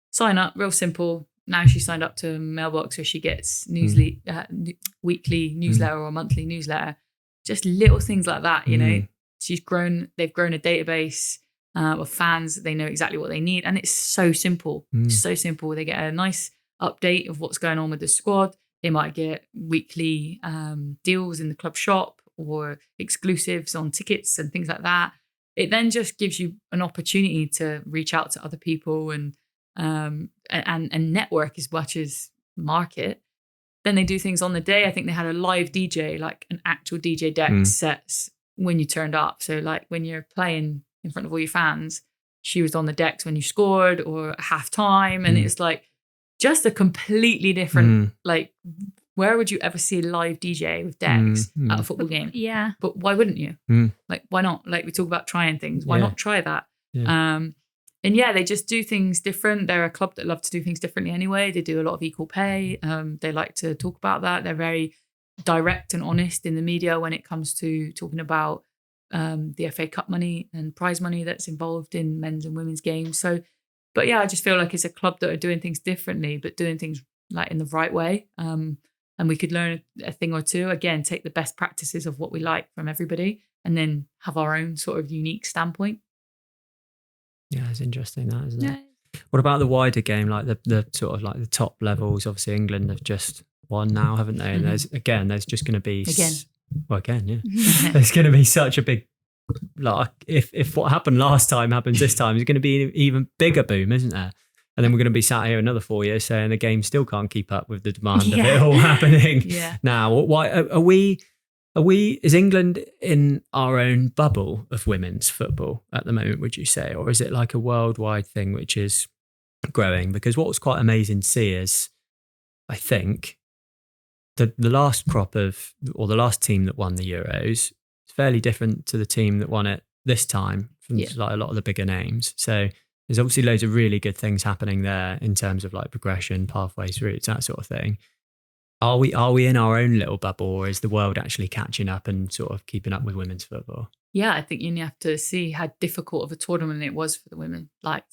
Sign up, real simple. Now she's signed up to a mailbox where she gets weekly newsletter or monthly newsletter. Just little things like that, They've grown a database of fans. They know exactly what they need. And it's so simple. So simple. They get a nice update of what's going on with the squad. They might get weekly deals in the club shop or exclusives on tickets and things like that. It then just gives you an opportunity to reach out to other people and network as much as market. Then they do things on the day. I think they had a live DJ, like an actual DJ deck sets when you turned up. So like when you're playing in front of all your fans, she was on the decks when you scored or at half time. And it's like just a completely different, like, where would you ever see a live DJ with decks at a football game? Yeah. But why wouldn't you? Like, why not? Like, we talk about trying things. Why not try that? Yeah. And they just do things different. They're a club that love to do things differently anyway. They do a lot of equal pay. They like to talk about that. They're very direct and honest in the media when it comes to talking about the FA Cup money and prize money that's involved in men's and women's games. So, but yeah, I just feel like it's a club that are doing things differently, but doing things like in the right way. And we could learn a thing or two. Again, take the best practices of what we like from everybody, and then have our own sort of unique standpoint. Yeah, it's interesting that, isn't it? What about the wider game, like the sort of like the top levels? Obviously, England have just won now, haven't they? And there's just going to be there's going to be such a big, like, if what happened last time happens this time, there's going to be an even bigger boom, isn't there? And then we're going to be sat here another 4 years saying the game still can't keep up with the demand of it all happening now. Why are we? Is England in our own bubble of women's football at the moment, would you say? Or is it like a worldwide thing which is growing? Because what was quite amazing to see is, I think, the last crop of, or the last team that won the Euros is fairly different to the team that won it this time from like a lot of the bigger names. So There's obviously loads of really good things happening there in terms of like progression, pathways, routes, that sort of thing. Are we in our own little bubble, or is the world actually catching up and sort of keeping up with women's football? Yeah, I think you have to see how difficult of a tournament it was for the women. Like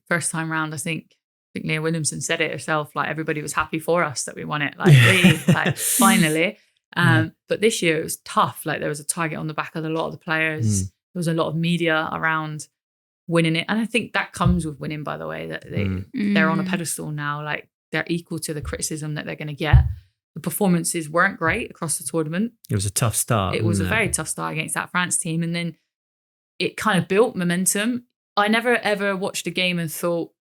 first time round, I think Leah Williamson said it herself. Like everybody was happy for us that we won it. Like finally. But this year it was tough. Like there was a target on the back of a lot of the players. There was a lot of media around winning it, and I think that comes with winning. By the way, that they're on a pedestal now. Like they're equal to the criticism that they're going to get. The performances weren't great across the tournament. It was a tough start. It was a very tough start against that France team, and then it kind of built momentum. I never ever watched a game and thought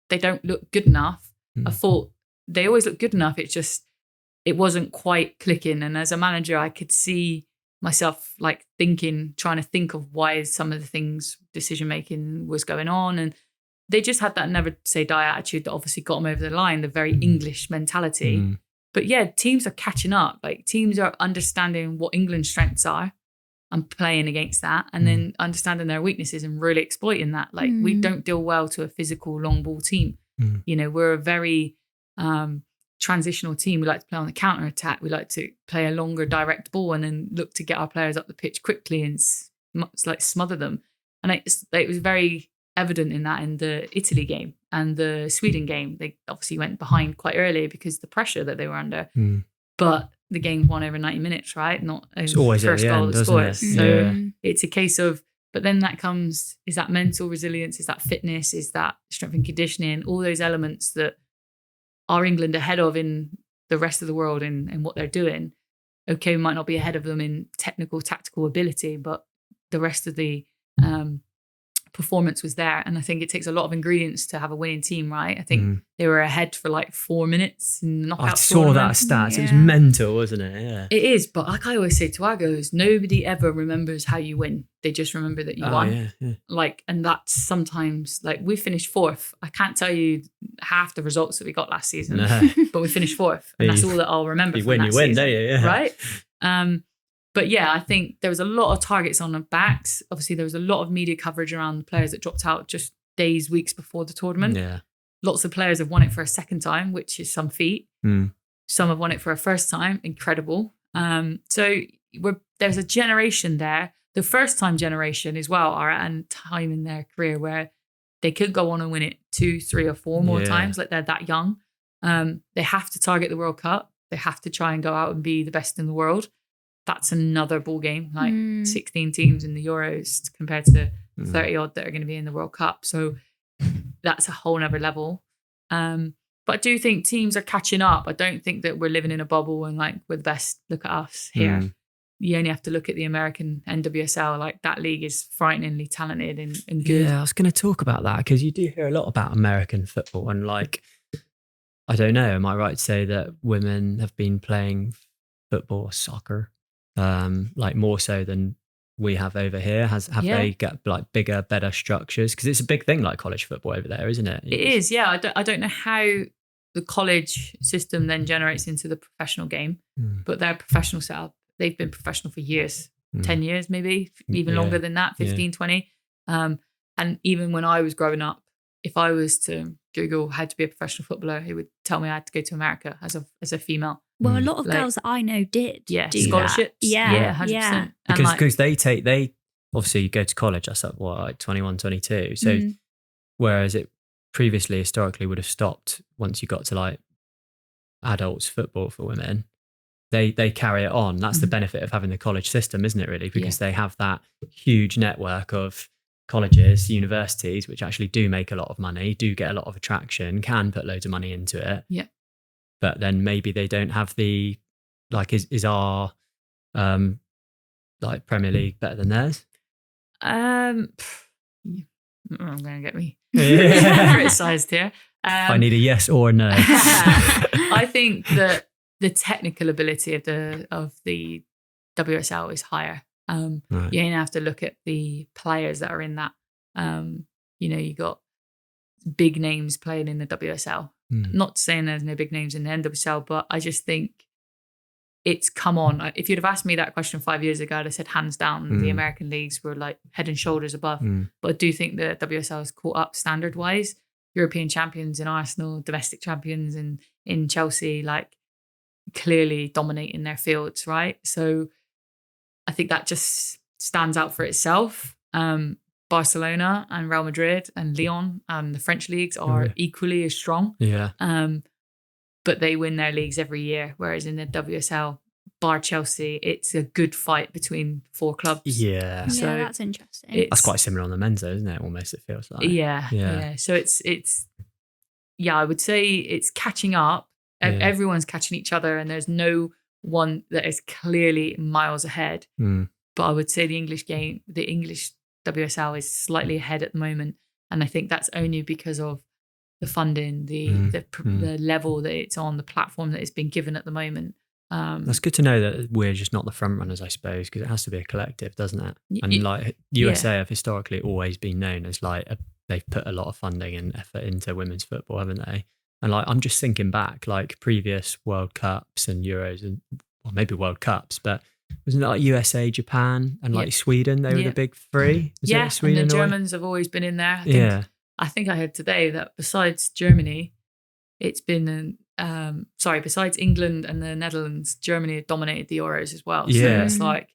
they don't look good enough. I thought they always look good enough. It wasn't quite clicking. And as a manager, I could see myself like trying to think of why some of the things, decision-making was going on. And they just had that never say die attitude that obviously got them over the line, the very English mentality. But yeah, teams are catching up. Like teams are understanding what England's strengths are and playing against that, and then understanding their weaknesses and really exploiting that. Like we don't deal well to a physical long ball team. You know, we're a very transitional team. We like to play on the counter attack. We like to play a longer direct ball and then look to get our players up the pitch quickly and smother them. And it was very evident in that in the Italy game and the Sweden game. They obviously went behind quite early because of the pressure that they were under. But the game won over 90 minutes, right? Not it's always first goal that scores. It? So it's a case of, but then that comes, is that mental resilience? Is that fitness? Is that strength and conditioning? All those elements that are England ahead of in the rest of the world and what they're doing. Okay, we might not be ahead of them in technical, tactical ability, but the rest of the performance was there. And I think it takes a lot of ingredients to have a winning team, right? I think they were ahead for like 4 minutes in the knockout I saw that stats. It was mental, wasn't it? Yeah. It is. But like I always say to our girls, nobody ever remembers how you win. They just remember that you won. Yeah. Like, and that's sometimes like we finished fourth. I can't tell you half the results that we got last season, but we finished fourth. And that's all that I'll remember. You win, don't you? Yeah. Right? But yeah, I think there was a lot of targets on the backs. Obviously, there was a lot of media coverage around the players that dropped out just days, weeks before the tournament. Yeah. Lots of players have won it for a second time, which is some feat. Some have won it for a first time. Incredible. So there's a generation there. The first time generation as well are at a time in their career where they could go on and win it 2, 3 or 4 more times. Like they're that young. They have to target the World Cup. They have to try and go out and be the best in the world. That's another ball game, like 16 teams in the Euros compared to 30 odd that are going to be in the World Cup. So that's a whole nother level. But I do think teams are catching up. I don't think that we're living in a bubble and like we're the best. Look at us here. You only have to look at the American NWSL. Like that league is frighteningly talented and good. Yeah, I was going to talk about that because you do hear a lot about American football and like, I don't know, am I right to say that women have been playing football or soccer like more so than we have over here? Have they got like bigger, better structures? Because it's a big thing like college football over there, isn't it? It is, yeah. I don't know how the college system then generates into the professional game, but their professional setup, they've been professional for years, 10 years maybe, even longer than that, 15, 20. And even when I was growing up, if I was to Google how to be a professional footballer, it would tell me I had to go to America as a female. Well, a lot of girls that I know did. Yeah, do scholarships. That. Yeah, 100%. Yeah. Because they obviously go to college, that's like 21, 22. So whereas it previously, historically would have stopped once you got to like adults football for women, they carry it on. That's the benefit of having the college system, isn't it really? Because they have that huge network of colleges, universities, which actually do make a lot of money, do get a lot of attraction, can put loads of money into it. Yeah. But then maybe they don't have the, like, is our like Premier League better than theirs? I'm going to get me criticised here. I need a yes or a no. I think that the technical ability of the WSL is higher. Right. You have to look at the players that are in that. You got big names playing in the WSL. Not saying there's no big names in the NWSL, but I just think it's come on. If you'd have asked me that question 5 years ago, I'd have said hands down the American leagues were like head and shoulders above. But I do think the WSL has caught up standard wise. European champions in Arsenal, domestic champions in Chelsea, like clearly dominating their fields, right? So I think that just stands out for itself. Barcelona and Real Madrid and Lyon and the French leagues are equally as strong. Yeah. But they win their leagues every year, whereas in the WSL, bar Chelsea, it's a good fight between 4 clubs. Yeah. So that's interesting. That's quite similar on the men's, though, isn't it? Almost, it feels like. Yeah. So it's I would say it's catching up. Yeah. Everyone's catching each other, and there's no one that is clearly miles ahead. But I would say the English WSL is slightly ahead at the moment, and I think that's only because of the funding, the level that it's on, the platform that it's been given at the moment. That's good to know that we're just not the front runners, I suppose, because it has to be a collective, doesn't it? And like USA have historically always been known as like they've put a lot of funding and effort into women's football, haven't they? And like I'm just thinking back, like previous World Cups and Euros, and well, maybe World Cups, but wasn't it like USA, Japan, and like Sweden? They were the big 3. Was Sweden, and the Germans have always been in there. I think I heard today that besides Germany, it's been besides England and the Netherlands, Germany had dominated the Euros as well. So it's like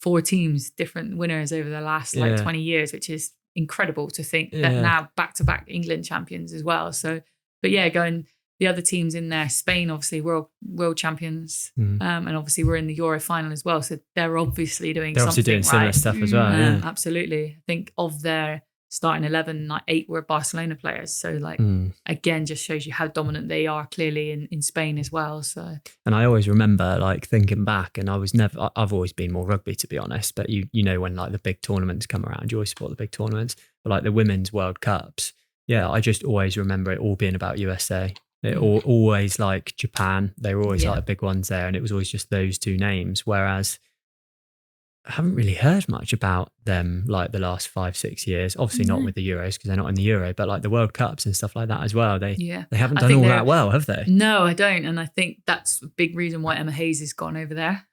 4 teams, different winners over the last 20 years, which is incredible to think that now back-to-back England champions as well. So, but going the other teams in there, Spain, obviously world champions, and obviously we're in the Euro final as well. So they're obviously doing similar stuff as well. Absolutely. I think of their starting 11, like 8 were Barcelona players. So like again, just shows you how dominant they are clearly in Spain as well. So, and I always remember like thinking back, and I've always been more rugby, to be honest. But you know when like the big tournaments come around, you always support the big tournaments. But like the women's World Cups, I just always remember it all being about USA. It always like Japan, they were always like big ones there, and it was always just those 2 names. Whereas I haven't really heard much about them like the last 5-6 years. Obviously not with the Euros because they're not in the Euro, but like the World Cups and stuff like that as well. They haven't done all that well, have they? No, I don't. And I think that's a big reason why Emma Hayes has gone over there.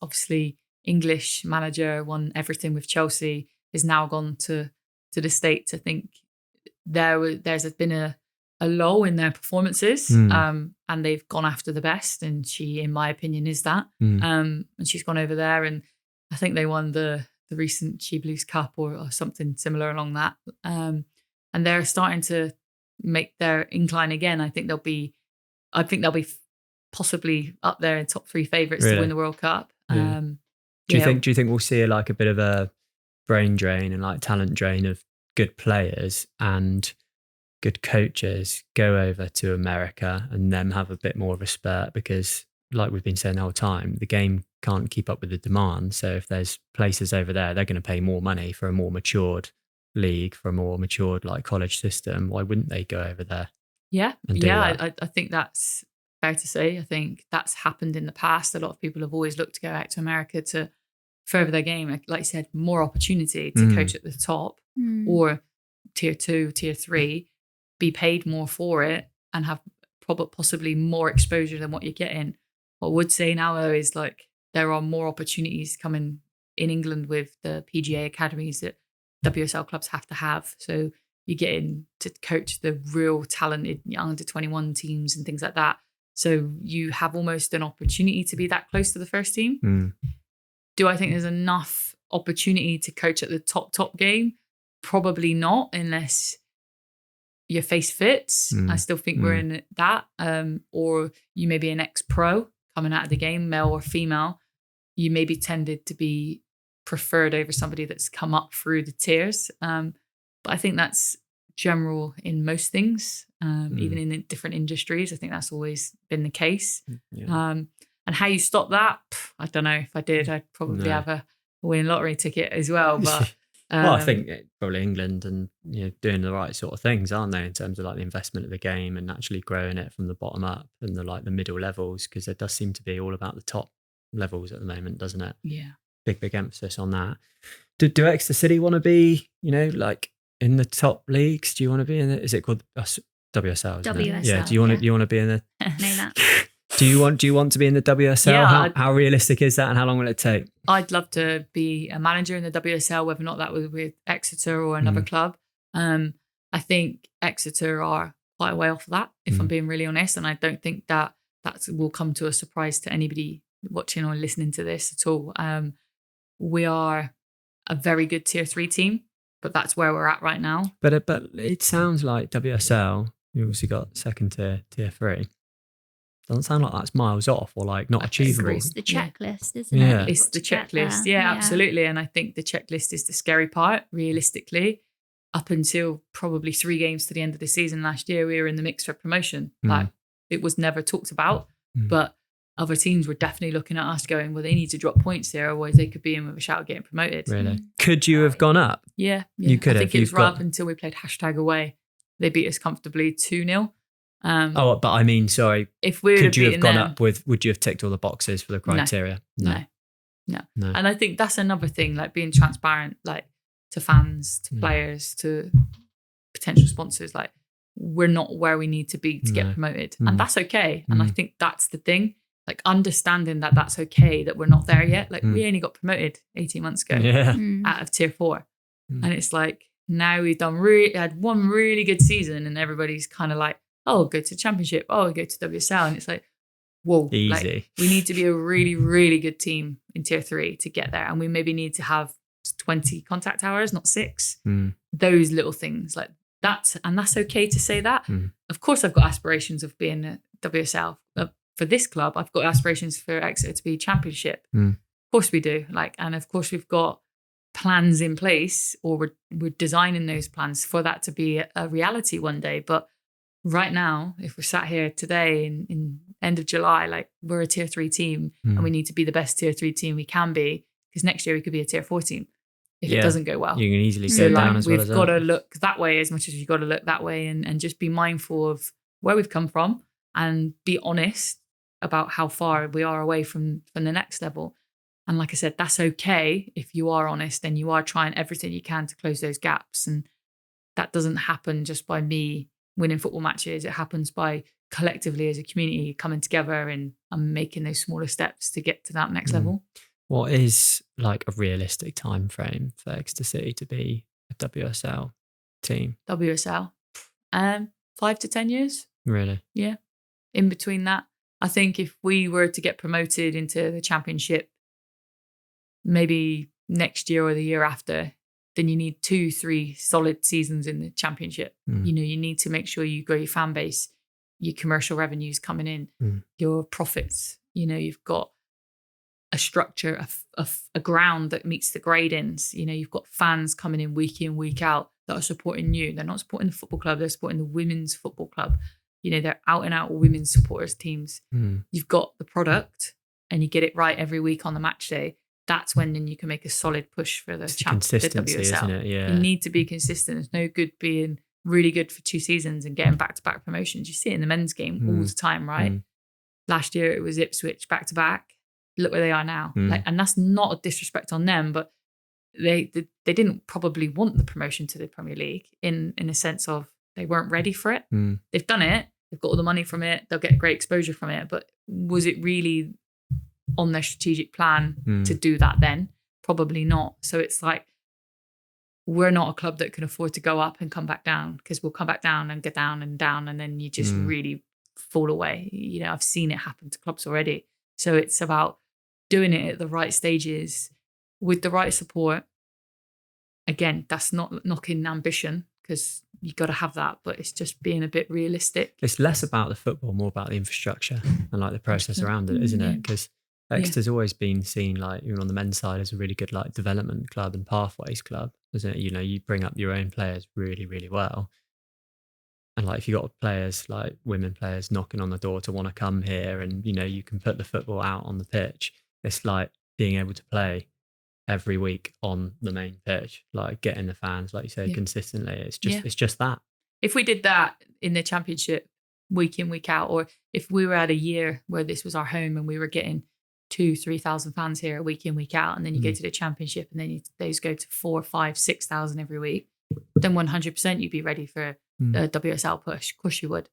Obviously, English manager, won everything with Chelsea, has now gone to the States. I think there's been a lull in their performances, and they've gone after the best. And she, in my opinion, is that. And she's gone over there, and I think they won the recent She Blues Cup or something similar along that. And they're starting to make their incline again. I think they'll be possibly up there in top 3 favourites to win the World Cup. Do you think we'll see like a bit of a brain drain and like talent drain of good players and good coaches go over to America and them have a bit more of a spurt? Because like we've been saying the whole time, the game can't keep up with the demand. So if there's places over there, they're going to pay more money for a more matured league, for a more matured like college system. Why wouldn't they go over there? I think that's fair to say. I think that's happened in the past. A lot of people have always looked to go out to America to further their game. Like you said, more opportunity to coach at the top or tier 2, tier 3, be paid more for it and have possibly more exposure than what you're getting. What I would say now though is like there are more opportunities coming in England with the PGA academies that WSL clubs have to have. So you get in to coach the real talented under 21 teams and things like that. So you have almost an opportunity to be that close to the first team. Do I think there's enough opportunity to coach at the top game? Probably not, unless your face fits. I still think we're in that. Or you may be an ex-pro coming out of the game, male or female. You may be tended to be preferred over somebody that's come up through the tiers. But I think that's general in most things, even in different industries. I think that's always been the case. And how you stop that, I don't know. If I did, I'd probably have a winning lottery ticket as well. But well, I think probably England and doing the right sort of things, aren't they, in terms of like the investment of the game and actually growing it from the bottom up and the middle levels, because it does seem to be all about the top levels at the moment, doesn't it? Yeah, big emphasis on that. Do Exeter City want to be like in the top leagues? Do you want to be in it? Is it called WSL? WSL. Yeah. Do you want to be in the? Know that. Do you want to be in the WSL? Yeah, how realistic is that, and how long will it take? I'd love to be a manager in the WSL, whether or not that was with Exeter or another club. I think Exeter are quite a way off of that, if I'm being really honest, and I don't think that will come to a surprise to anybody watching or listening to this at all. We are a very good tier 3 team, but that's where we're at right now. But it sounds like WSL, you obviously got second tier 3. Doesn't sound like that's miles off or like not achievable. It's the checklist, isn't it? It's the checklist. Yeah, absolutely. And I think the checklist is the scary part, realistically. Up until probably 3 games to the end of the season last year, we were in the mix for promotion. Like, it was never talked about, but other teams were definitely looking at us going, well, they need to drop points here, otherwise they could be in with a shout of getting promoted. Really? Could you have gone up? Yeah. You could have. I think it was right up until we played #away. They beat us comfortably 2-0. But I mean, sorry. If we could you have gone up with? Would you have ticked all the boxes for the criteria? No. And I think that's another thing, like being transparent, like to fans, to players, to potential sponsors. Like, we're not where we need to be to get promoted, and that's okay. And I think that's the thing, like understanding that that's okay, that we're not there yet. Like we only got promoted 18 months ago out of tier 4, and it's like now we've had one really good season, and everybody's kind of like, oh, go to championship, oh, go to WSL. And it's like, whoa, easy. Like, we need to be a really, really good team in tier 3 to get there. And we maybe need to have 20 contact hours, not 6. Those little things like that. And that's okay to say that. Of course, I've got aspirations of being a WSL. For this club, I've got aspirations for Exeter to be championship. Of course we do. Like, and of course we've got plans in place, or we're designing those plans for that to be a reality one day. But right now, if we're sat here today in end of July, like we're a tier 3 team and we need to be the best tier 3 team we can be, because next year we could be a tier 4 team if it doesn't go well. You can easily go down as well as that. We've got to look that way as much as we've got to look that way, and just be mindful of where we've come from and be honest about how far we are away from the next level. And like I said, that's okay if you are honest and you are trying everything you can to close those gaps. And that doesn't happen just by me winning football matches. It happens by collectively as a community coming together and making those smaller steps to get to that next level. What is like a realistic time frame for Exeter City to be a WSL team? WSL, 5 to 10 years. Really? Yeah. In between that, I think if we were to get promoted into the championship, maybe next year or the year after, then you need 2-3 solid seasons in the championship. You know, you need to make sure you grow your fan base, your commercial revenues coming in, your profits. You know, you've got a structure, a ground that meets the gradings. You know, you've got fans coming in, week out, that are supporting you. They're not supporting the football club, they're supporting the women's football club. You know, they're out and out women's supporters teams. You've got the product and you get it right every week on the match day. That's when then you can make a solid push for the consistency, WSL. Isn't it? Yeah. You need to be consistent. It's no good being really good for 2 seasons and getting back-to-back promotions. You see it in the men's game all the time, right? Last year it was Ipswich back-to-back. Look where they are now. Like, and that's not a disrespect on them, but they didn't probably want the promotion to the Premier League in a sense of they weren't ready for it. They've done it. They've got all the money from it. They'll get great exposure from it. But was it really on their strategic plan to do that then? Probably not. So it's like, we're not a club that can afford to go up and come back down, because we'll come back down and get down, and then you just really fall away. You know, I've seen it happen to clubs already. So it's about doing it at the right stages with the right support. Again, that's not knocking ambition, because you got to have that, but it's just being a bit realistic. It's less about the football, more about the infrastructure and like the process around it, isn't it? Because Exeter's always been seen, like, even on the men's side, as a really good like development club and pathways club, isn't it? You know, you bring up your own players really, really well. And like, if you got players like women players knocking on the door to want to come here, and you know, you can put the football out on the pitch, it's like being able to play every week on the main pitch, like getting the fans, like you said, consistently. It's just that. If we did that in the championship week in, week out, or if we were at a year where this was our home and we were getting 2,000-3,000 fans here week in, week out, and then you go to the championship and then those go to 4,000, 5,000, 6,000 every week, then 100% you'd be ready for a WSL push. Of course you would.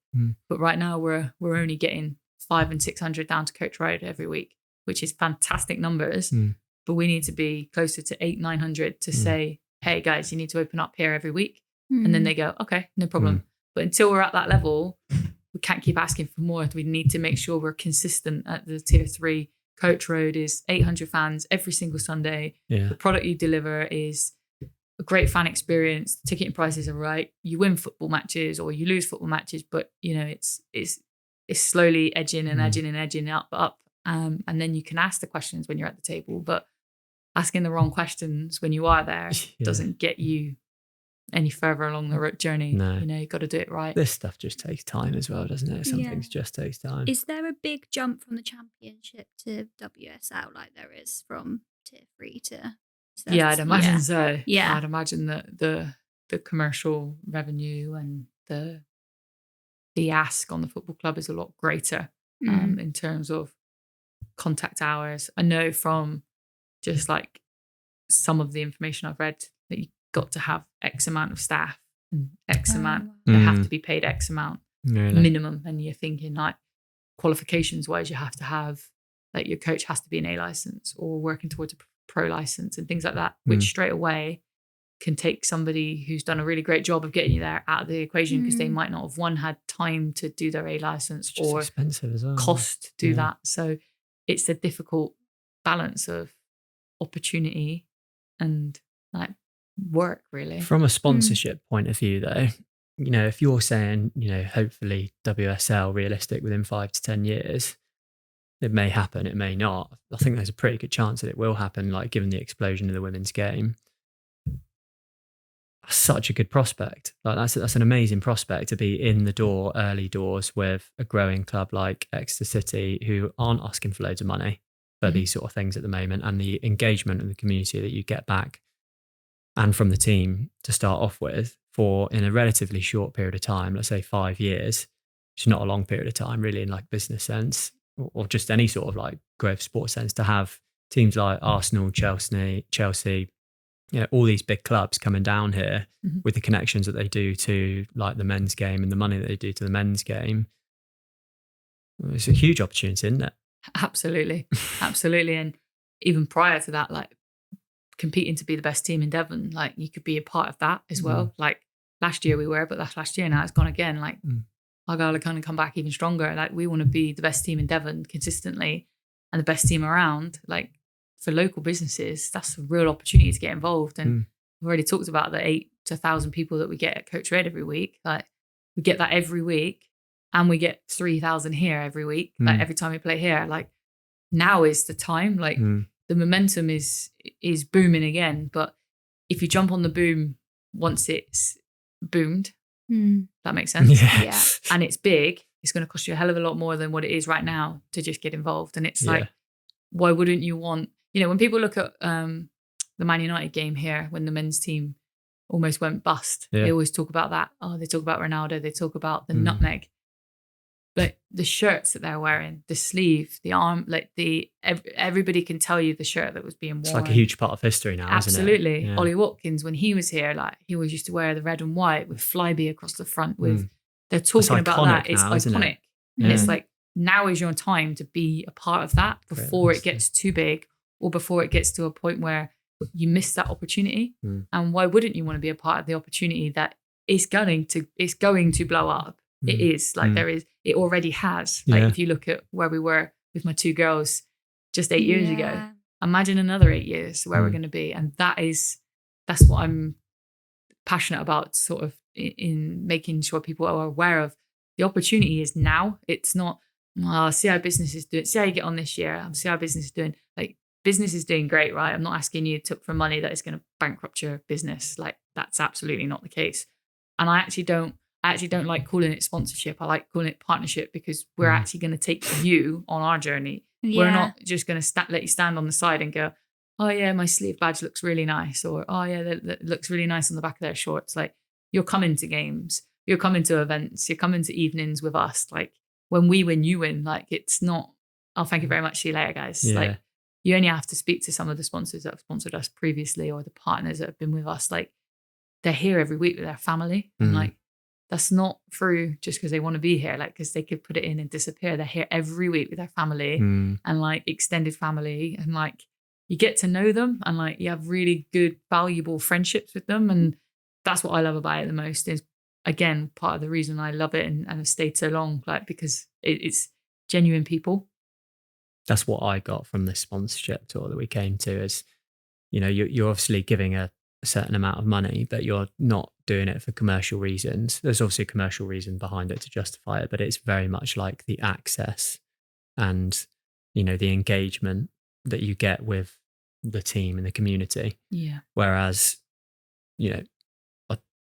But right now we're only getting 500 and 600 down to Coach Road every week, which is fantastic numbers. But we need to be closer to 800-900 to say, hey guys, you need to open up here every week. And then they go, okay, no problem. But until we're at that level, we can't keep asking for more. We need to make sure we're consistent at the tier 3. Coach Road is 800 fans every single Sunday. The product you deliver is a great fan experience. The ticketing prices are right. You win football matches or you lose football matches, but you know it's slowly edging and edging up. And then you can ask the questions when you're at the table, but asking the wrong questions when you are there doesn't get you any further along the journey. No. You know, you've got to do it right. This stuff just takes time as well, doesn't it? Some things just takes time. Is there a big jump from the championship to WSL like there is from tier 3 to... Yeah, I'd imagine so. Yeah. I'd imagine that the commercial revenue and the ask on the football club is a lot greater in terms of contact hours. I know from just like some of the information I've read that you got to have X amount of staff and X amount, they have to be paid X amount minimum. And you're thinking like qualifications wise, you have to have, like your coach has to be an A license or working towards a pro license and things like that, which straight away can take somebody who's done a really great job of getting you there out of the equation because they might not have had time to do their A license or expensive as well, cost to do that. So it's a difficult balance of opportunity and like work, really. From a sponsorship point of view though, you know, if you're saying, you know, hopefully WSL realistic within 5 to 10 years, it may happen, it may not. I think there's a pretty good chance that it will happen, like given the explosion of the women's game. That's such a good prospect. Like that's an amazing prospect to be in the door, early doors with a growing club like Exeter City, who aren't asking for loads of money for these sort of things at the moment, and the engagement and the community that you get back and from the team to start off with for in a relatively short period of time, let's say 5 years, which is not a long period of time really in like business sense or just any sort of like growth sports sense, to have teams like Arsenal, Chelsea, you know, all these big clubs coming down here with the connections that they do to like the men's game and the money that they do to the men's game. It's a huge opportunity, isn't it? Absolutely. And even prior to that, like competing to be the best team in Devon, like you could be a part of that as well. Like last year we were, but that's last year. Now it's gone again. Like Argyle are going to come back even stronger. Like we want to be the best team in Devon consistently and the best team around. Like for local businesses, that's a real opportunity to get involved. And we've already talked about the 8 to 1,000 people that we get at Coach Red every week. Like we get that every week. And we get 3,000 here every week, like every time we play here. Like now is the time. Like the momentum is booming again. But if you jump on the boom once it's boomed, that makes sense. Yeah. And it's big, it's going to cost you a hell of a lot more than what it is right now to just get involved. And it's like, why wouldn't you want, you know, when people look at the Man United game here, when the men's team almost went bust, they always talk about that. Oh, they talk about Ronaldo, they talk about the nutmeg. Like the shirts that they're wearing, the sleeve, the arm, like everybody can tell you the shirt that was being worn. It's like a huge part of history now, Absolutely. isn't it? Yeah. Ollie Watkins, when he was here, like he always used to wear the red and white with Flybe across the front. With they're talking about that. It's iconic. And it's like now is your time to be a part of that before it gets too big or before it gets to a point where you miss that opportunity. And why wouldn't you want to be a part of the opportunity that is going to blow up? It is like it already has. Like if you look at where we were with my 2 girls just 8 years ago, imagine another 8 years where we're going to be. And that's what I'm passionate about, sort of in making sure people are aware of. The opportunity is now. It's not, see how business is doing, see how you get on this year, see how business is doing. Like business is doing great, right? I'm not asking you to for money that is going to bankrupt your business. Like that's absolutely not the case. And I actually don't like calling it sponsorship. I like calling it partnership because we're actually going to take you on our journey. We're not just going to let you stand on the side and go, oh yeah, my sleeve badge looks really nice. Or, oh yeah, that looks really nice on the back of their shorts. Like you're coming to games, you're coming to events, you're coming to evenings with us. Like when we win, you win. Like it's not, oh, thank you very much. See you later, guys. Yeah. Like you only have to speak to some of the sponsors that have sponsored us previously or the partners that have been with us. Like they're here every week with their family. And like, that's not through just because they want to be here, like, because they could put it in and disappear. They're here every week with their family and like extended family, and like you get to know them, and like you have really good, valuable friendships with them. And that's what I love about it the most, is again, part of the reason I love it and have stayed so long, like, because it's genuine people. That's what I got from this sponsorship tour that we came to, is, you know, you're obviously giving a certain amount of money, but you're not doing it for commercial reasons. There's obviously a commercial reason behind it to justify it, but it's very much like the access and, you know, the engagement that you get with the team and the community. Yeah. Whereas, you know, I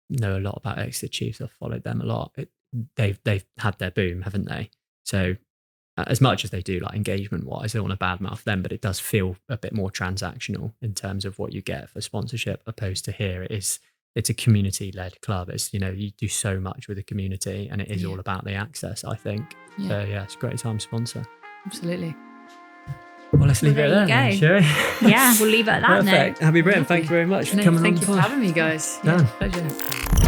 know a lot about Exeter Chiefs. I've followed them a lot. They've had their boom, haven't they? So as much as they do, like, engagement wise, I don't want to badmouth them, but it does feel a bit more transactional in terms of what you get for sponsorship, opposed to here it's a community led club. It's, you know, you do so much with the community, and it is all about the access, I think. So yeah, it's a great time sponsor. Absolutely. Well, let's leave it there, shall we? Yeah, we'll leave it at that. Perfect. Abbie Britton, thank you very much for coming on. Thank you for having me, guys. Yeah, pleasure.